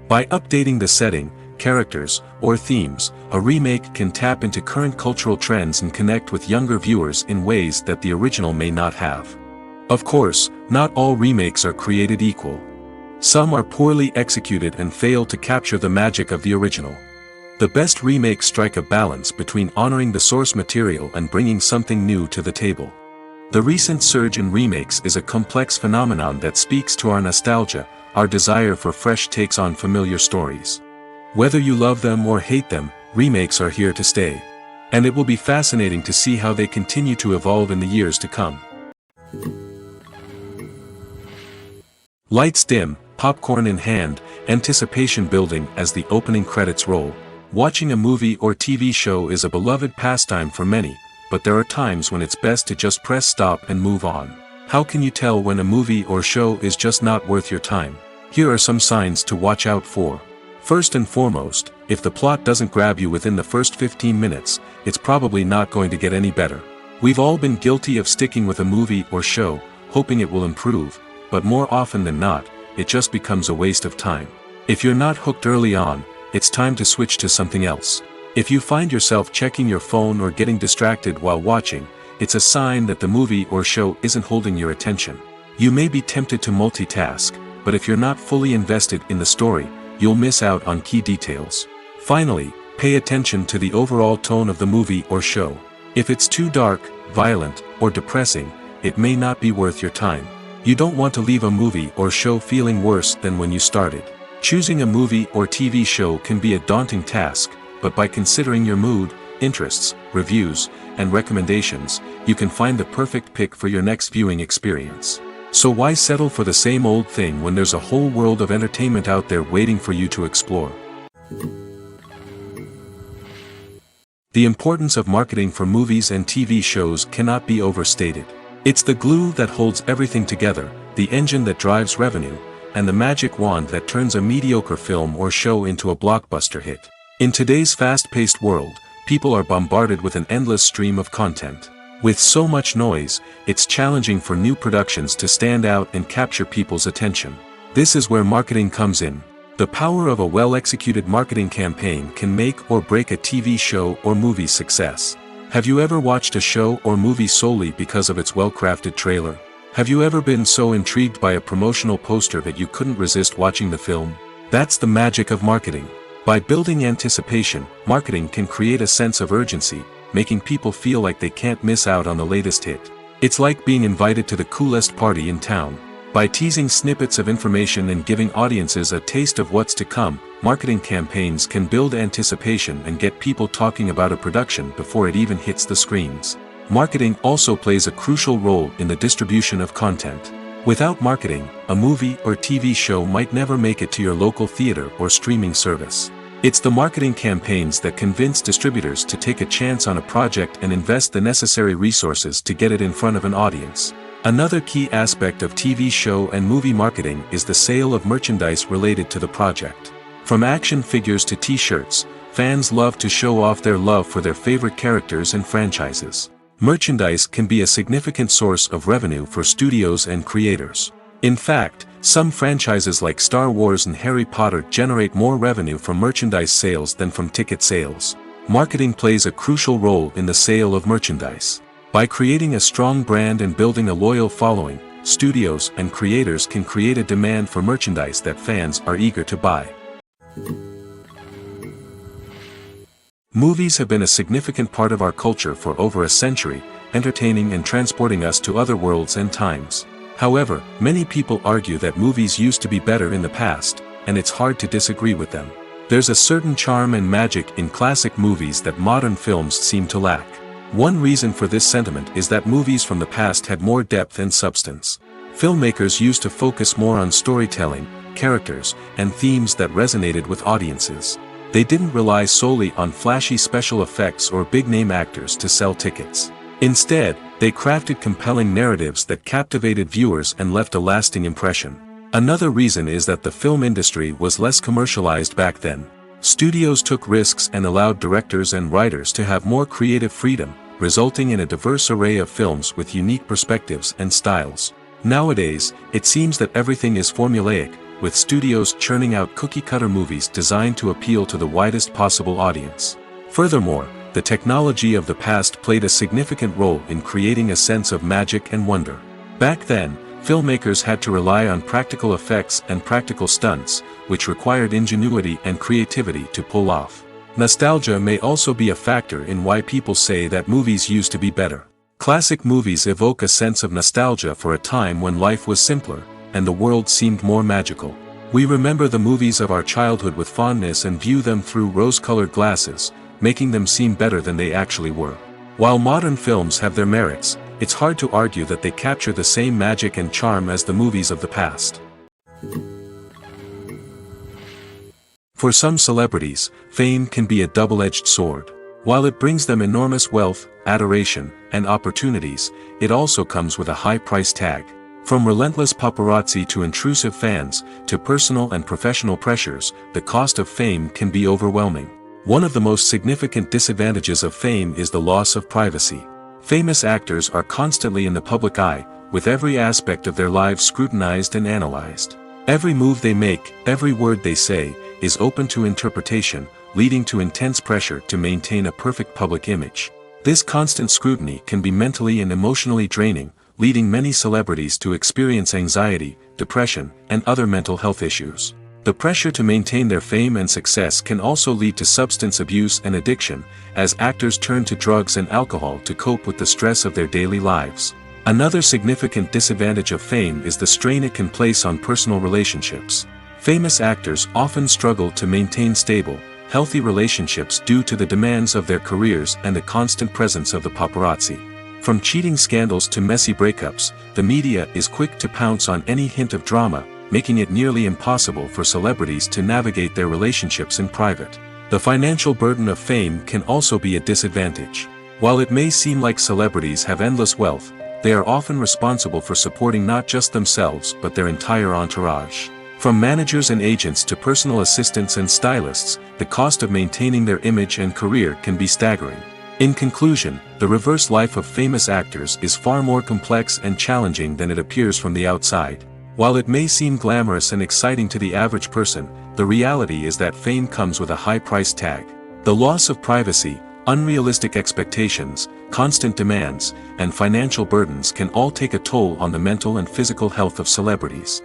By updating the setting, characters, or themes, a remake can tap into current cultural trends and connect with younger viewers in ways that the original may not have. Of course, not all remakes are created equal. Some are poorly executed and fail to capture the magic of the original. The best remakes strike a balance between honoring the source material and bringing something new to the table. The recent surge in remakes is a complex phenomenon that speaks to our nostalgia, our desire for fresh takes on familiar stories. Whether you love them or hate them, remakes are here to stay. And it will be fascinating to see how they continue to evolve in the years to come. Lights dim, popcorn in hand, anticipation building as the opening credits roll. Watching a movie or TV show is a beloved pastime for many, but there are times when it's best to just press stop and move on. How can you tell when a movie or show is just not worth your time? Here are some signs to watch out for. First and foremost, if the plot doesn't grab you within the first 15 minutes, it's probably not going to get any better. We've all been guilty of sticking with a movie or show, hoping it will improve, but more often than not, it just becomes a waste of time. If you're not hooked early on, it's time to switch to something else. If you find yourself checking your phone or getting distracted while watching, it's a sign that the movie or show isn't holding your attention. You may be tempted to multitask, but if you're not fully invested in the story, you'll miss out on key details. Finally, pay attention to the overall tone of the movie or show. If it's too dark, violent, or depressing, it may not be worth your time. You don't want to leave a movie or show feeling worse than when you started. Choosing a movie or TV show can be a daunting task, but by considering your mood, interests, reviews, and recommendations, you can find the perfect pick for your next viewing experience. So why settle for the same old thing when there's a whole world of entertainment out there waiting for you to explore? The importance of marketing for movies and TV shows cannot be overstated. It's the glue that holds everything together, the engine that drives revenue, and the magic wand that turns a mediocre film or show into a blockbuster hit. In today's fast-paced world, people are bombarded with an endless stream of content. With so much noise, it's challenging for new productions to stand out and capture people's attention. This is where marketing comes in. The power of a well-executed marketing campaign can make or break a TV show or movie's success. Have you ever watched a show or movie solely because of its well-crafted trailer? Have you ever been so intrigued by a promotional poster that you couldn't resist watching the film? That's the magic of marketing. By building anticipation, marketing can create a sense of urgency, making people feel like they can't miss out on the latest hit. It's like being invited to the coolest party in town. By teasing snippets of information and giving audiences a taste of what's to come, marketing campaigns can build anticipation and get people talking about a production before it even hits the screens. Marketing also plays a crucial role in the distribution of content. Without marketing, a movie or TV show might never make it to your local theater or streaming service. It's the marketing campaigns that convince distributors to take a chance on a project and invest the necessary resources to get it in front of an audience. Another key aspect of TV show and movie marketing is the sale of merchandise related to the project. From action figures to t-shirts, fans love to show off their love for their favorite characters and franchises. Merchandise can be a significant source of revenue for studios and creators. In fact, Some franchises like Star Wars and Harry Potter generate more revenue from merchandise sales than from ticket sales. Marketing plays a crucial role in the sale of merchandise. By creating a strong brand and building a loyal following, studios and creators can create a demand for merchandise that fans are eager to buy. Movies have been a significant part of our culture for over a century, entertaining and transporting us to other worlds and times. However, many people argue that movies used to be better in the past, and it's hard to disagree with them. There's a certain charm and magic in classic movies that modern films seem to lack. One reason for this sentiment is that movies from the past had more depth and substance. Filmmakers used to focus more on storytelling, characters, and themes that resonated with audiences. They didn't rely solely on flashy special effects or big-name actors to sell tickets. Instead, they crafted compelling narratives that captivated viewers and left a lasting impression. Another reason is that the film industry was less commercialized back then. Studios took risks and allowed directors and writers to have more creative freedom, resulting in a diverse array of films with unique perspectives and styles. Nowadays, it seems that everything is formulaic, with studios churning out cookie-cutter movies designed to appeal to the widest possible audience. Furthermore, the technology of the past played a significant role in creating a sense of magic and wonder. Back then, filmmakers had to rely on practical effects and practical stunts, which required ingenuity and creativity to pull off. Nostalgia may also be a factor in why people say that movies used to be better. Classic movies evoke a sense of nostalgia for a time when life was simpler, and the world seemed more magical. We remember the movies of our childhood with fondness and view them through rose-colored glasses, making them seem better than they actually were. While modern films have their merits, it's hard to argue that they capture the same magic and charm as the movies of the past. For some celebrities, fame can be a double-edged sword. While it brings them enormous wealth, adoration, and opportunities, it also comes with a high price tag. From relentless paparazzi to intrusive fans, to personal and professional pressures, the cost of fame can be overwhelming. One of the most significant disadvantages of fame is the loss of privacy. Famous actors are constantly in the public eye, with every aspect of their lives scrutinized and analyzed. Every move they make, every word they say, is open to interpretation, leading to intense pressure to maintain a perfect public image. This constant scrutiny can be mentally and emotionally draining, leading many celebrities to experience anxiety, depression, and other mental health issues. The pressure to maintain their fame and success can also lead to substance abuse and addiction, as actors turn to drugs and alcohol to cope with the stress of their daily lives. Another significant disadvantage of fame is the strain it can place on personal relationships. Famous actors often struggle to maintain stable, healthy relationships due to the demands of their careers and the constant presence of the paparazzi. From cheating scandals to messy breakups, the media is quick to pounce on any hint of drama, making it nearly impossible for celebrities to navigate their relationships in private. The financial burden of fame can also be a disadvantage. While it may seem like celebrities have endless wealth, they are often responsible for supporting not just themselves but their entire entourage. From managers and agents to personal assistants and stylists, the cost of maintaining their image and career can be staggering. In conclusion, the reverse life of famous actors is far more complex and challenging than it appears from the outside. While it may seem glamorous and exciting to the average person, the reality is that fame comes with a high price tag. The loss of privacy, unrealistic expectations, constant demands, and financial burdens can all take a toll on the mental and physical health of celebrities.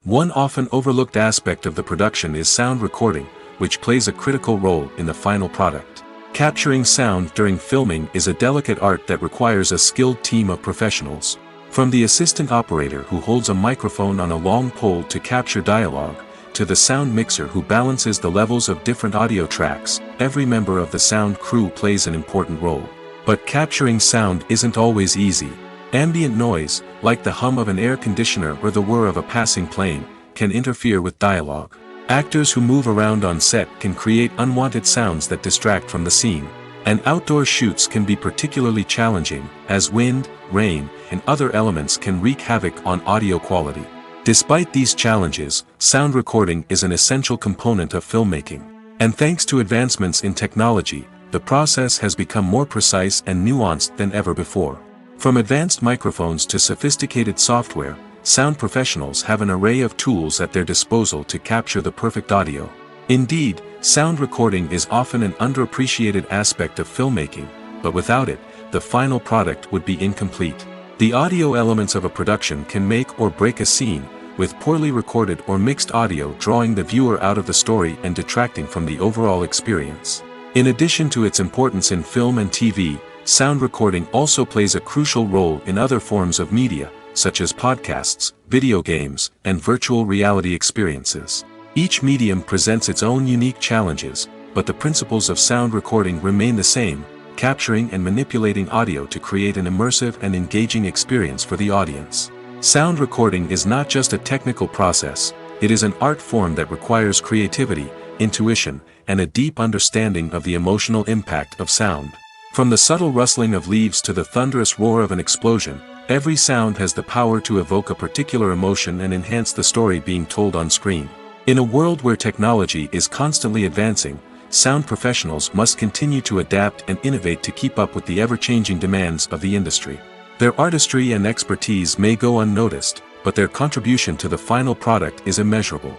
One often overlooked aspect of the production is sound recording, which plays a critical role in the final product. Capturing sound during filming is a delicate art that requires a skilled team of professionals. From the assistant operator who holds a microphone on a long pole to capture dialogue, to the sound mixer who balances the levels of different audio tracks, every member of the sound crew plays an important role. But capturing sound isn't always easy. Ambient noise, like the hum of an air conditioner or the whir of a passing plane, can interfere with dialogue. Actors who move around on set can create unwanted sounds that distract from the scene. And outdoor shoots can be particularly challenging, as wind, rain, and other elements can wreak havoc on audio quality. Despite these challenges, sound recording is an essential component of filmmaking. And thanks to advancements in technology, the process has become more precise and nuanced than ever before. From advanced microphones to sophisticated software, sound professionals have an array of tools at their disposal to capture the perfect audio. Indeed, sound recording is often an underappreciated aspect of filmmaking, but without it, the final product would be incomplete. The audio elements of a production can make or break a scene, with poorly recorded or mixed audio drawing the viewer out of the story and detracting from the overall experience. In addition to its importance in film and TV, sound recording also plays a crucial role in other forms of media, such as podcasts, video games, and virtual reality experiences. Each medium presents its own unique challenges, but the principles of sound recording remain the same, capturing and manipulating audio to create an immersive and engaging experience for the audience. Sound recording is not just a technical process, it is an art form that requires creativity, intuition, and a deep understanding of the emotional impact of sound. From the subtle rustling of leaves to the thunderous roar of an explosion, every sound has the power to evoke a particular emotion and enhance the story being told on screen. In a world where technology is constantly advancing, sound professionals must continue to adapt and innovate to keep up with the ever-changing demands of the industry. Their artistry and expertise may go unnoticed, but their contribution to the final product is immeasurable.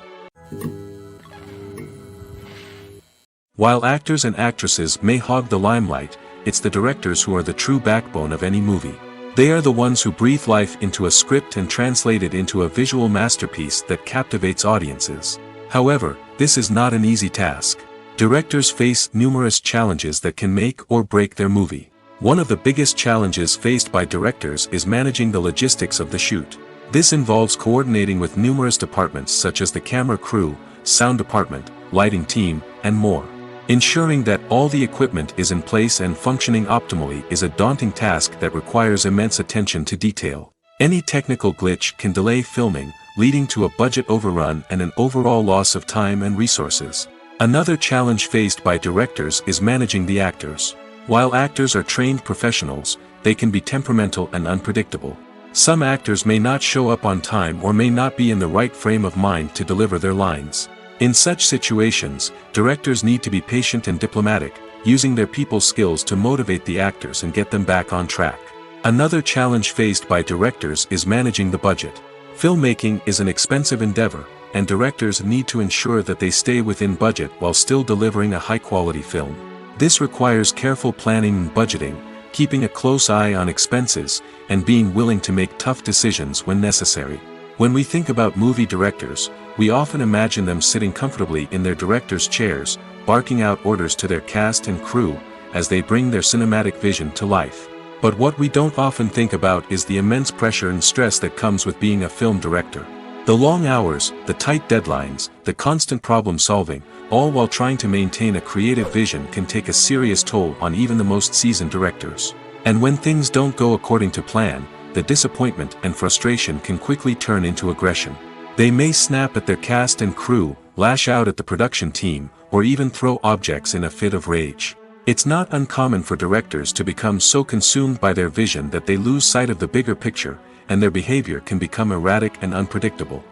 While actors and actresses may hog the limelight, it's the directors who are the true backbone of any movie. They are the ones who breathe life into a script and translate it into a visual masterpiece that captivates audiences. However, this is not an easy task. Directors face numerous challenges that can make or break their movie. One of the biggest challenges faced by directors is managing the logistics of the shoot. This involves coordinating with numerous departments such as the camera crew, sound department, lighting team, and more. Ensuring that all the equipment is in place and functioning optimally is a daunting task that requires immense attention to detail. Any technical glitch can delay filming, leading to a budget overrun and an overall loss of time and resources. Another challenge faced by directors is managing the actors. While actors are trained professionals, they can be temperamental and unpredictable. Some actors may not show up on time or may not be in the right frame of mind to deliver their lines. In such situations, directors need to be patient and diplomatic, using their people skills to motivate the actors and get them back on track. Another challenge faced by directors is managing the budget. Filmmaking is an expensive endeavor, and directors need to ensure that they stay within budget while still delivering a high-quality film. This requires careful planning and budgeting, keeping a close eye on expenses, and being willing to make tough decisions when necessary. When we think about movie directors, we often imagine them sitting comfortably in their director's chairs, barking out orders to their cast and crew, as they bring their cinematic vision to life. But what we don't often think about is the immense pressure and stress that comes with being a film director. The long hours, the tight deadlines, the constant problem solving, all while trying to maintain a creative vision can take a serious toll on even the most seasoned directors. And when things don't go according to plan, the disappointment and frustration can quickly turn into aggression. They may snap at their cast and crew, lash out at the production team, or even throw objects in a fit of rage. It's not uncommon for directors to become so consumed by their vision that they lose sight of the bigger picture, and their behavior can become erratic and unpredictable.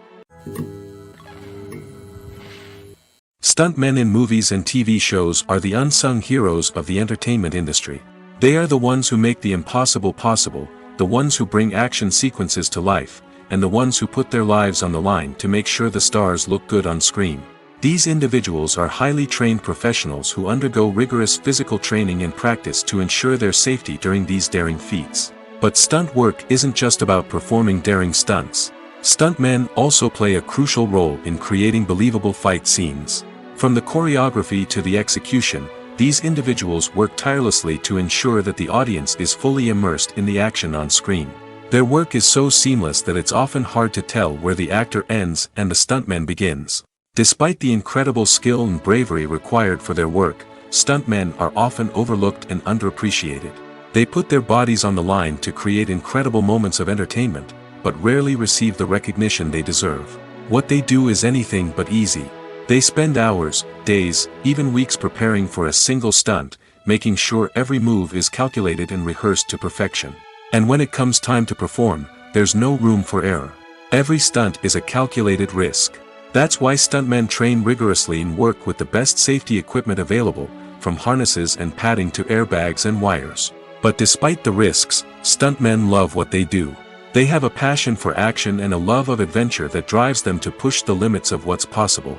Stuntmen in movies and TV shows are the unsung heroes of the entertainment industry. They are the ones who make the impossible possible, the ones who bring action sequences to life, and the ones who put their lives on the line to make sure the stars look good on screen. These individuals are highly trained professionals who undergo rigorous physical training and practice to ensure their safety during these daring feats. But stunt work isn't just about performing daring stunts. Stuntmen also play a crucial role in creating believable fight scenes. From the choreography to the execution, these individuals work tirelessly to ensure that the audience is fully immersed in the action on screen. Their work is so seamless that it's often hard to tell where the actor ends and the stuntman begins. Despite the incredible skill and bravery required for their work, stuntmen are often overlooked and underappreciated. They put their bodies on the line to create incredible moments of entertainment, but rarely receive the recognition they deserve. What they do is anything but easy. They spend hours, days, even weeks preparing for a single stunt, making sure every move is calculated and rehearsed to perfection. And when it comes time to perform, there's no room for error. Every stunt is a calculated risk. That's why stuntmen train rigorously and work with the best safety equipment available, from harnesses and padding to airbags and wires. But despite the risks, Stuntmen love what they do. They have a passion for action and a love of adventure that drives them to push the limits of what's possible.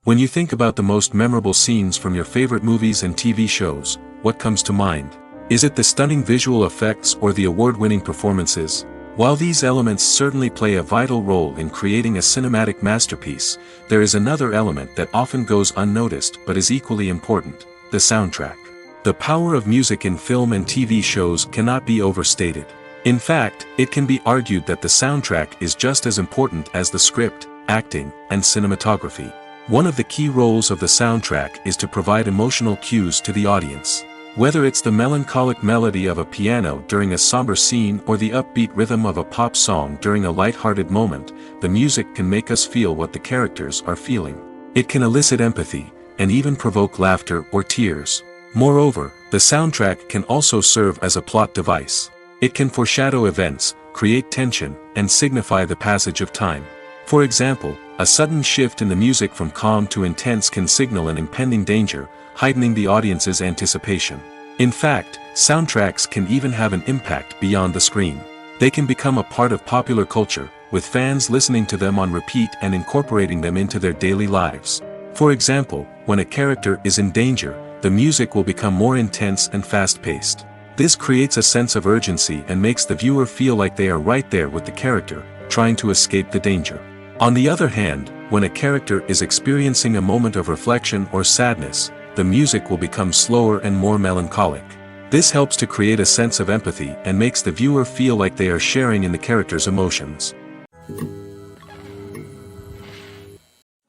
When you think about the most memorable scenes from your favorite movies and TV shows, what comes to mind? Is it the stunning visual effects or the award-winning performances? While these elements certainly play a vital role in creating a cinematic masterpiece, there is another element that often goes unnoticed but is equally important: the soundtrack. The power of music in film and TV shows cannot be overstated. In fact, it can be argued that the soundtrack is just as important as the script, acting, and cinematography. One of the key roles of the soundtrack is to provide emotional cues to the audience. Whether it's the melancholic melody of a piano during a somber scene or the upbeat rhythm of a pop song during a light-hearted moment, the music can make us feel what the characters are feeling. It can elicit empathy, and even provoke laughter or tears. Moreover, the soundtrack can also serve as a plot device. It can foreshadow events, create tension, and signify the passage of time. For example, a sudden shift in the music from calm to intense can signal an impending danger, heightening the audience's anticipation. In fact, soundtracks can even have an impact beyond the screen. They can become a part of popular culture, with fans listening to them on repeat and incorporating them into their daily lives. For example, when a character is in danger, the music will become more intense and fast-paced. This creates a sense of urgency and makes the viewer feel like they are right there with the character, trying to escape the danger. On the other hand, when a character is experiencing a moment of reflection or sadness, the music will become slower and more melancholic. This helps to create a sense of empathy and makes the viewer feel like they are sharing in the character's emotions.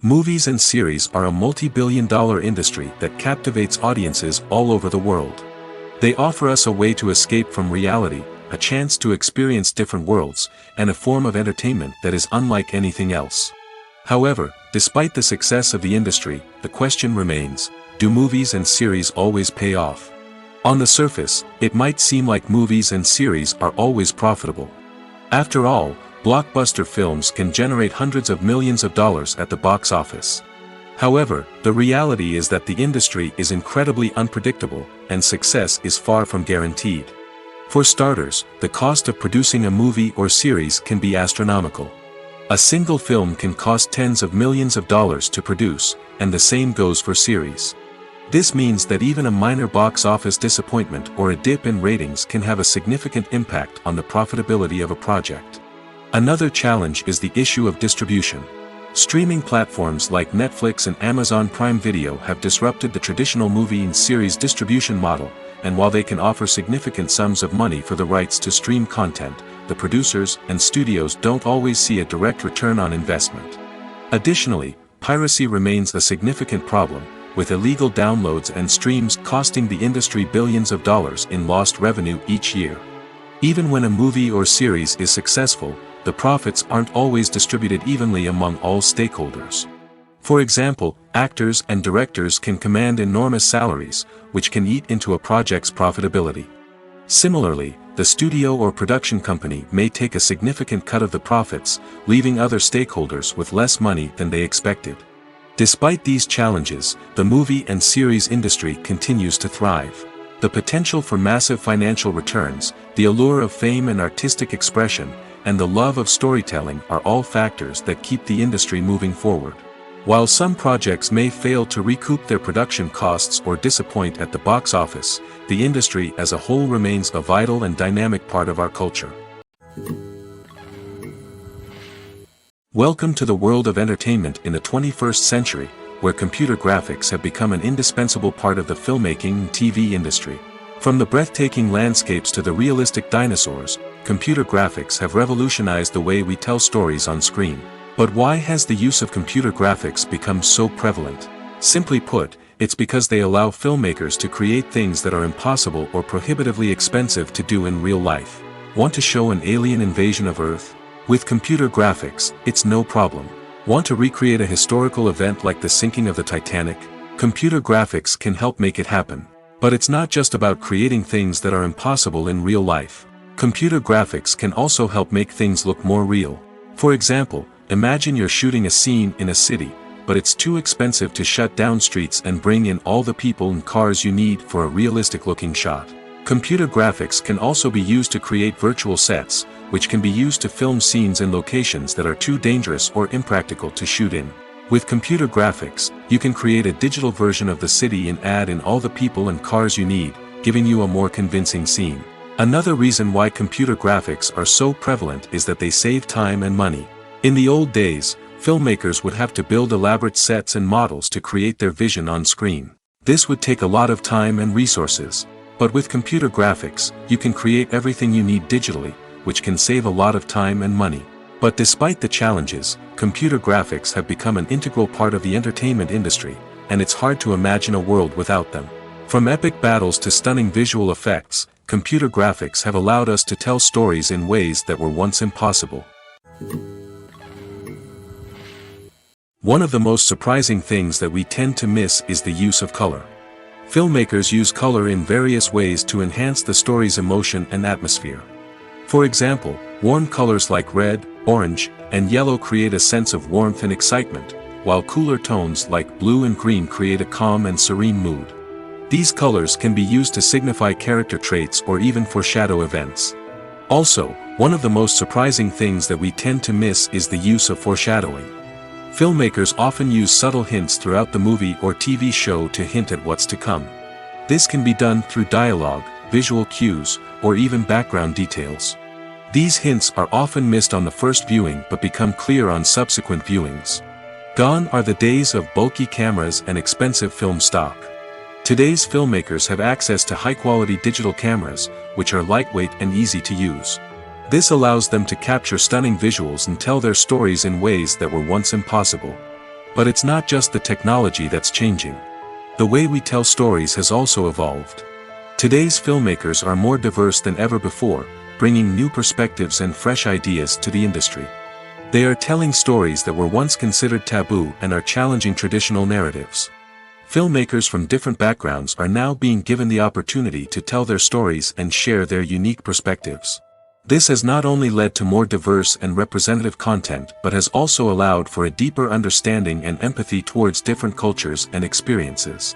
Movies and series are a multi-billion-dollar industry that captivates audiences all over the world. They offer us a way to escape from reality, a chance to experience different worlds, and a form of entertainment that is unlike anything else. However, despite the success of the industry, the question remains: do movies and series always pay off? On the surface, it might seem like movies and series are always profitable. After all, blockbuster films can generate hundreds of millions of dollars at the box office. However, the reality is that the industry is incredibly unpredictable, and success is far from guaranteed. For starters, the cost of producing a movie or series can be astronomical. A single film can cost tens of millions of dollars to produce, and the same goes for series. This means that even a minor box office disappointment or a dip in ratings can have a significant impact on the profitability of a project. Another challenge is the issue of distribution. Streaming platforms like Netflix and Amazon Prime Video have disrupted the traditional movie and series distribution model, and while they can offer significant sums of money for the rights to stream content, the producers and studios don't always see a direct return on investment. Additionally, piracy remains a significant problem, with illegal downloads and streams costing the industry billions of dollars in lost revenue each year. Even when a movie or series is successful, the profits aren't always distributed evenly among all stakeholders. For example, actors and directors can command enormous salaries, which can eat into a project's profitability. Similarly, the studio or production company may take a significant cut of the profits, leaving other stakeholders with less money than they expected. Despite these challenges, the movie and series industry continues to thrive. The potential for massive financial returns, the allure of fame and artistic expression, and the love of storytelling are all factors that keep the industry moving forward. While some projects may fail to recoup their production costs or disappoint at the box office, the industry as a whole remains a vital and dynamic part of our culture. Welcome to the world of entertainment in the 21st century, where computer graphics have become an indispensable part of the filmmaking and TV industry. From the breathtaking landscapes to the realistic dinosaurs, computer graphics have revolutionized the way we tell stories on screen. But why has the use of computer graphics become so prevalent? Simply put, it's because they allow filmmakers to create things that are impossible or prohibitively expensive to do in real life. Want to show an alien invasion of Earth? With computer graphics, it's no problem. Want to recreate a historical event like the sinking of the Titanic? Computer graphics can help make it happen. But it's not just about creating things that are impossible in real life. Computer graphics can also help make things look more real. For example, imagine you're shooting a scene in a city, but it's too expensive to shut down streets and bring in all the people and cars you need for a realistic-looking shot. Computer graphics can also be used to create virtual sets, which can be used to film scenes in locations that are too dangerous or impractical to shoot in. With computer graphics, you can create a digital version of the city and add in all the people and cars you need, giving you a more convincing scene. Another reason why computer graphics are so prevalent is that they save time and money. In the old days, filmmakers would have to build elaborate sets and models to create their vision on screen. This would take a lot of time and resources. But with computer graphics, you can create everything you need digitally, which can save a lot of time and money. But despite the challenges, computer graphics have become an integral part of the entertainment industry, and it's hard to imagine a world without them. From epic battles to stunning visual effects, computer graphics have allowed us to tell stories in ways that were once impossible. One of the most surprising things that we tend to miss is the use of color. Filmmakers use color in various ways to enhance the story's emotion and atmosphere. For example, warm colors like red, orange, and yellow create a sense of warmth and excitement, while cooler tones like blue and green create a calm and serene mood. These colors can be used to signify character traits or even foreshadow events. Also, one of the most surprising things that we tend to miss is the use of foreshadowing. Filmmakers often use subtle hints throughout the movie or TV show to hint at what's to come. This can be done through dialogue, visual cues, or even background details. These hints are often missed on the first viewing but become clear on subsequent viewings. Gone are the days of bulky cameras and expensive film stock. Today's filmmakers have access to high-quality digital cameras, which are lightweight and easy to use. This allows them to capture stunning visuals and tell their stories in ways that were once impossible. But it's not just the technology that's changing. The way we tell stories has also evolved. Today's filmmakers are more diverse than ever before, bringing new perspectives and fresh ideas to the industry. They are telling stories that were once considered taboo and are challenging traditional narratives. Filmmakers from different backgrounds are now being given the opportunity to tell their stories and share their unique perspectives. This has not only led to more diverse and representative content but has also allowed for a deeper understanding and empathy towards different cultures and experiences.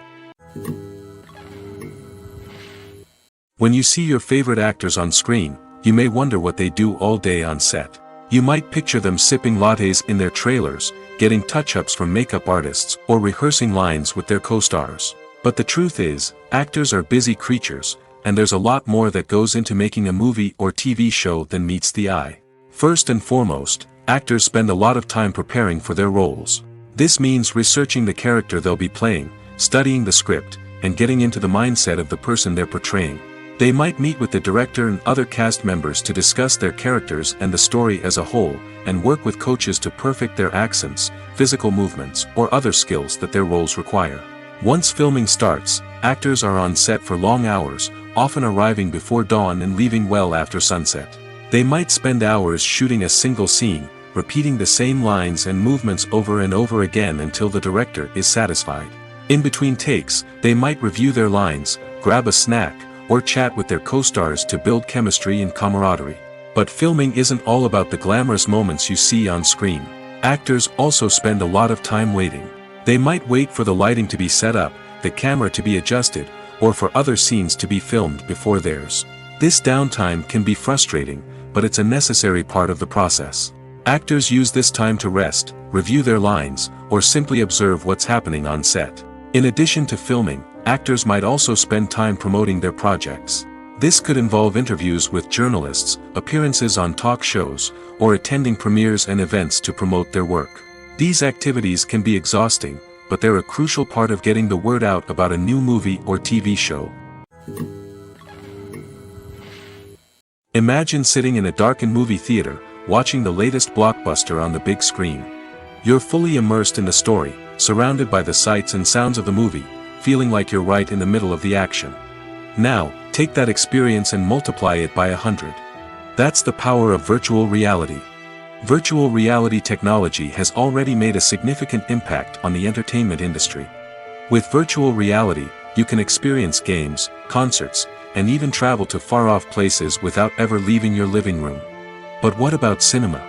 When you see your favorite actors on screen, you may wonder what they do all day on set. You might picture them sipping lattes in their trailers, getting touch-ups from makeup artists, or rehearsing lines with their co-stars. But the truth is, actors are busy creatures, and there's a lot more that goes into making a movie or TV show than meets the eye. First and foremost, actors spend a lot of time preparing for their roles. This means researching the character they'll be playing, studying the script, and getting into the mindset of the person they're portraying. They might meet with the director and other cast members to discuss their characters and the story as a whole, and work with coaches to perfect their accents, physical movements, or other skills that their roles require. Once filming starts, actors are on set for long hours, often arriving before dawn and leaving well after sunset. They might spend hours shooting a single scene, repeating the same lines and movements over and over again until the director is satisfied. In between takes, they might review their lines, grab a snack, or chat with their co-stars to build chemistry and camaraderie. But filming isn't all about the glamorous moments you see on screen. Actors also spend a lot of time waiting. They might wait for the lighting to be set up, the camera to be adjusted, or for other scenes to be filmed before theirs. This downtime can be frustrating, but it's a necessary part of the process. Actors use this time to rest, review their lines, or simply observe what's happening on set. In addition to filming, actors might also spend time promoting their projects. This could involve interviews with journalists, appearances on talk shows, or attending premieres and events to promote their work. These activities can be exhausting, but they're a crucial part of getting the word out about a new movie or TV show. Imagine sitting in a darkened movie theater, watching the latest blockbuster on the big screen. You're fully immersed in the story, surrounded by the sights and sounds of the movie, feeling like you're right in the middle of the action. Now, take that experience and multiply it by 100. That's the power of virtual reality. Virtual reality technology has already made a significant impact on the entertainment industry. With virtual reality, you can experience games, concerts, and even travel to far-off places without ever leaving your living room. But what about cinema?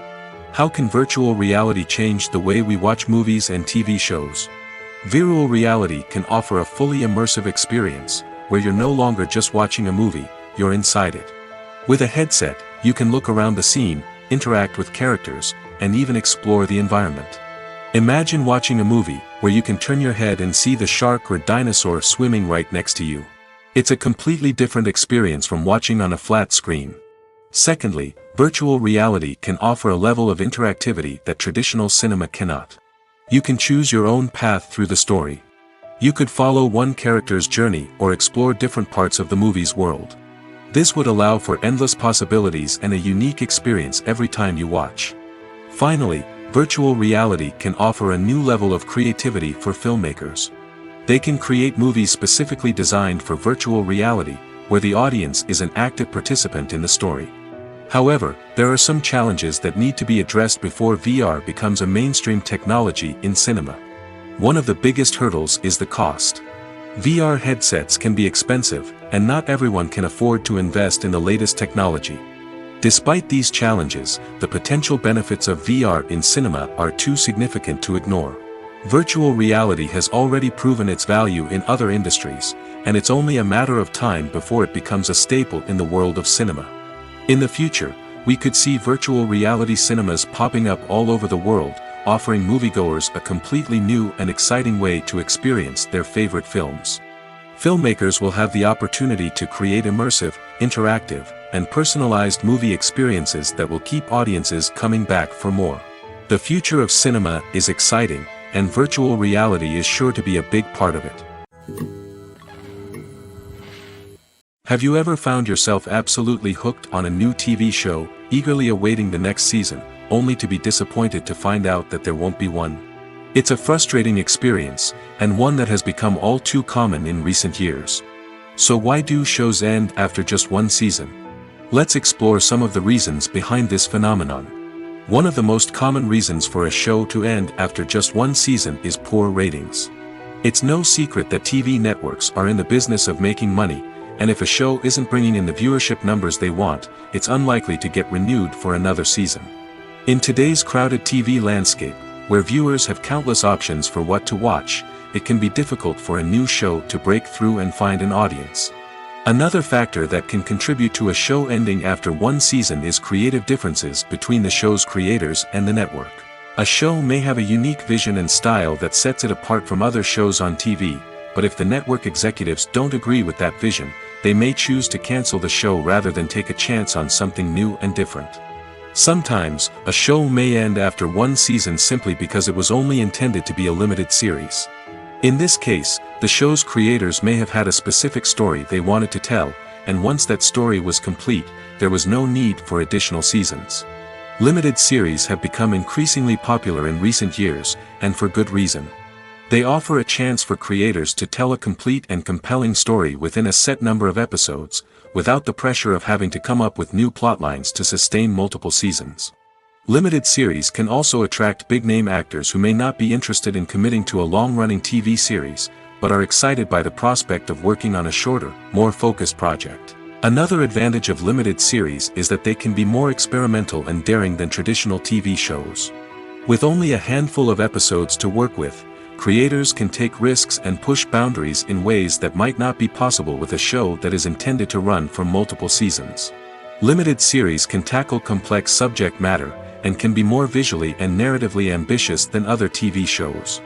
How can virtual reality change the way we watch movies and TV shows? Virtual reality can offer a fully immersive experience, where you're no longer just watching a movie, you're inside it. With a headset, you can look around the scene, interact with characters, and even explore the environment. Imagine watching a movie, where you can turn your head and see the shark or dinosaur swimming right next to you. It's a completely different experience from watching on a flat screen. Secondly, virtual reality can offer a level of interactivity that traditional cinema cannot. You can choose your own path through the story. You could follow one character's journey or explore different parts of the movie's world. This would allow for endless possibilities and a unique experience every time you watch. Finally, virtual reality can offer a new level of creativity for filmmakers. They can create movies specifically designed for virtual reality, where the audience is an active participant in the story. However, there are some challenges that need to be addressed before VR becomes a mainstream technology in cinema. One of the biggest hurdles is the cost. VR headsets can be expensive, and not everyone can afford to invest in the latest technology. Despite these challenges, the potential benefits of VR in cinema are too significant to ignore. Virtual reality has already proven its value in other industries, and it's only a matter of time before it becomes a staple in the world of cinema. In the future, we could see virtual reality cinemas popping up all over the world, offering moviegoers a completely new and exciting way to experience their favorite films. Filmmakers will have the opportunity to create immersive, interactive, and personalized movie experiences that will keep audiences coming back for more. The future of cinema is exciting, and virtual reality is sure to be a big part of it. Have you ever found yourself absolutely hooked on a new TV show, eagerly awaiting the next season, only to be disappointed to find out that there won't be one? It's a frustrating experience, and one that has become all too common in recent years. So why do shows end after just one season? Let's explore some of the reasons behind this phenomenon. One of the most common reasons for a show to end after just one season is poor ratings. It's no secret that TV networks are in the business of making money, and if a show isn't bringing in the viewership numbers they want, it's unlikely to get renewed for another season. In today's crowded TV landscape, where viewers have countless options for what to watch, it can be difficult for a new show to break through and find an audience. Another factor that can contribute to a show ending after one season is creative differences between the show's creators and the network. A show may have a unique vision and style that sets it apart from other shows on TV, but if the network executives don't agree with that vision, they may choose to cancel the show rather than take a chance on something new and different. Sometimes, a show may end after one season simply because it was only intended to be a limited series. In this case, the show's creators may have had a specific story they wanted to tell, and once that story was complete, there was no need for additional seasons. Limited series have become increasingly popular in recent years, and for good reason. They offer a chance for creators to tell a complete and compelling story within a set number of episodes, without the pressure of having to come up with new plotlines to sustain multiple seasons. Limited series can also attract big-name actors who may not be interested in committing to a long-running TV series, but are excited by the prospect of working on a shorter, more focused project. Another advantage of limited series is that they can be more experimental and daring than traditional TV shows. With only a handful of episodes to work with, creators can take risks and push boundaries in ways that might not be possible with a show that is intended to run for multiple seasons. Limited series can tackle complex subject matter, and can be more visually and narratively ambitious than other TV shows.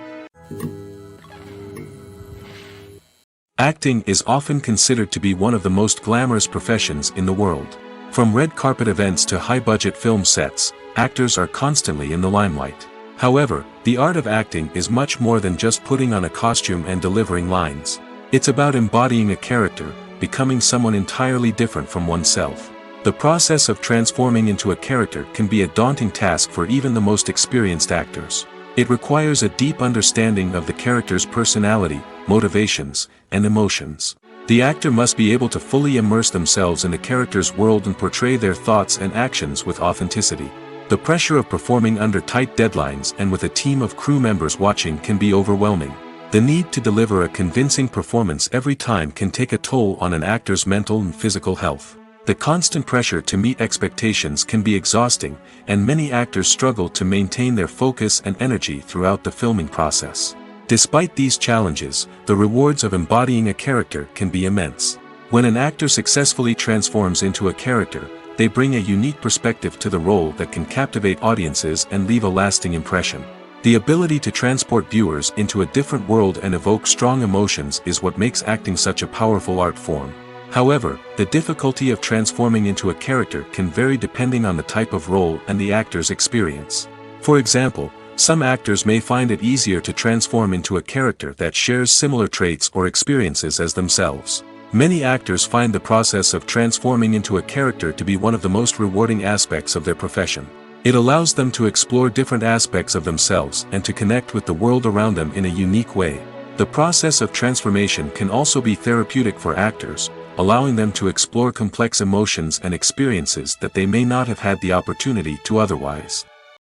Acting is often considered to be one of the most glamorous professions in the world. From red carpet events to high-budget film sets, actors are constantly in the limelight. However, the art of acting is much more than just putting on a costume and delivering lines. It's about embodying a character, becoming someone entirely different from oneself. The process of transforming into a character can be a daunting task for even the most experienced actors. It requires a deep understanding of the character's personality, motivations, and emotions. The actor must be able to fully immerse themselves in the character's world and portray their thoughts and actions with authenticity. The pressure of performing under tight deadlines and with a team of crew members watching can be overwhelming. The need to deliver a convincing performance every time can take a toll on an actor's mental and physical health. The constant pressure to meet expectations can be exhausting, and many actors struggle to maintain their focus and energy throughout the filming process. Despite these challenges, the rewards of embodying a character can be immense. When an actor successfully transforms into a character, they bring a unique perspective to the role that can captivate audiences and leave a lasting impression. The ability to transport viewers into a different world and evoke strong emotions is what makes acting such a powerful art form. However, the difficulty of transforming into a character can vary depending on the type of role and the actor's experience. For example, some actors may find it easier to transform into a character that shares similar traits or experiences as themselves. Many actors find the process of transforming into a character to be one of the most rewarding aspects of their profession. It allows them to explore different aspects of themselves and to connect with the world around them in a unique way. The process of transformation can also be therapeutic for actors, allowing them to explore complex emotions and experiences that they may not have had the opportunity to otherwise.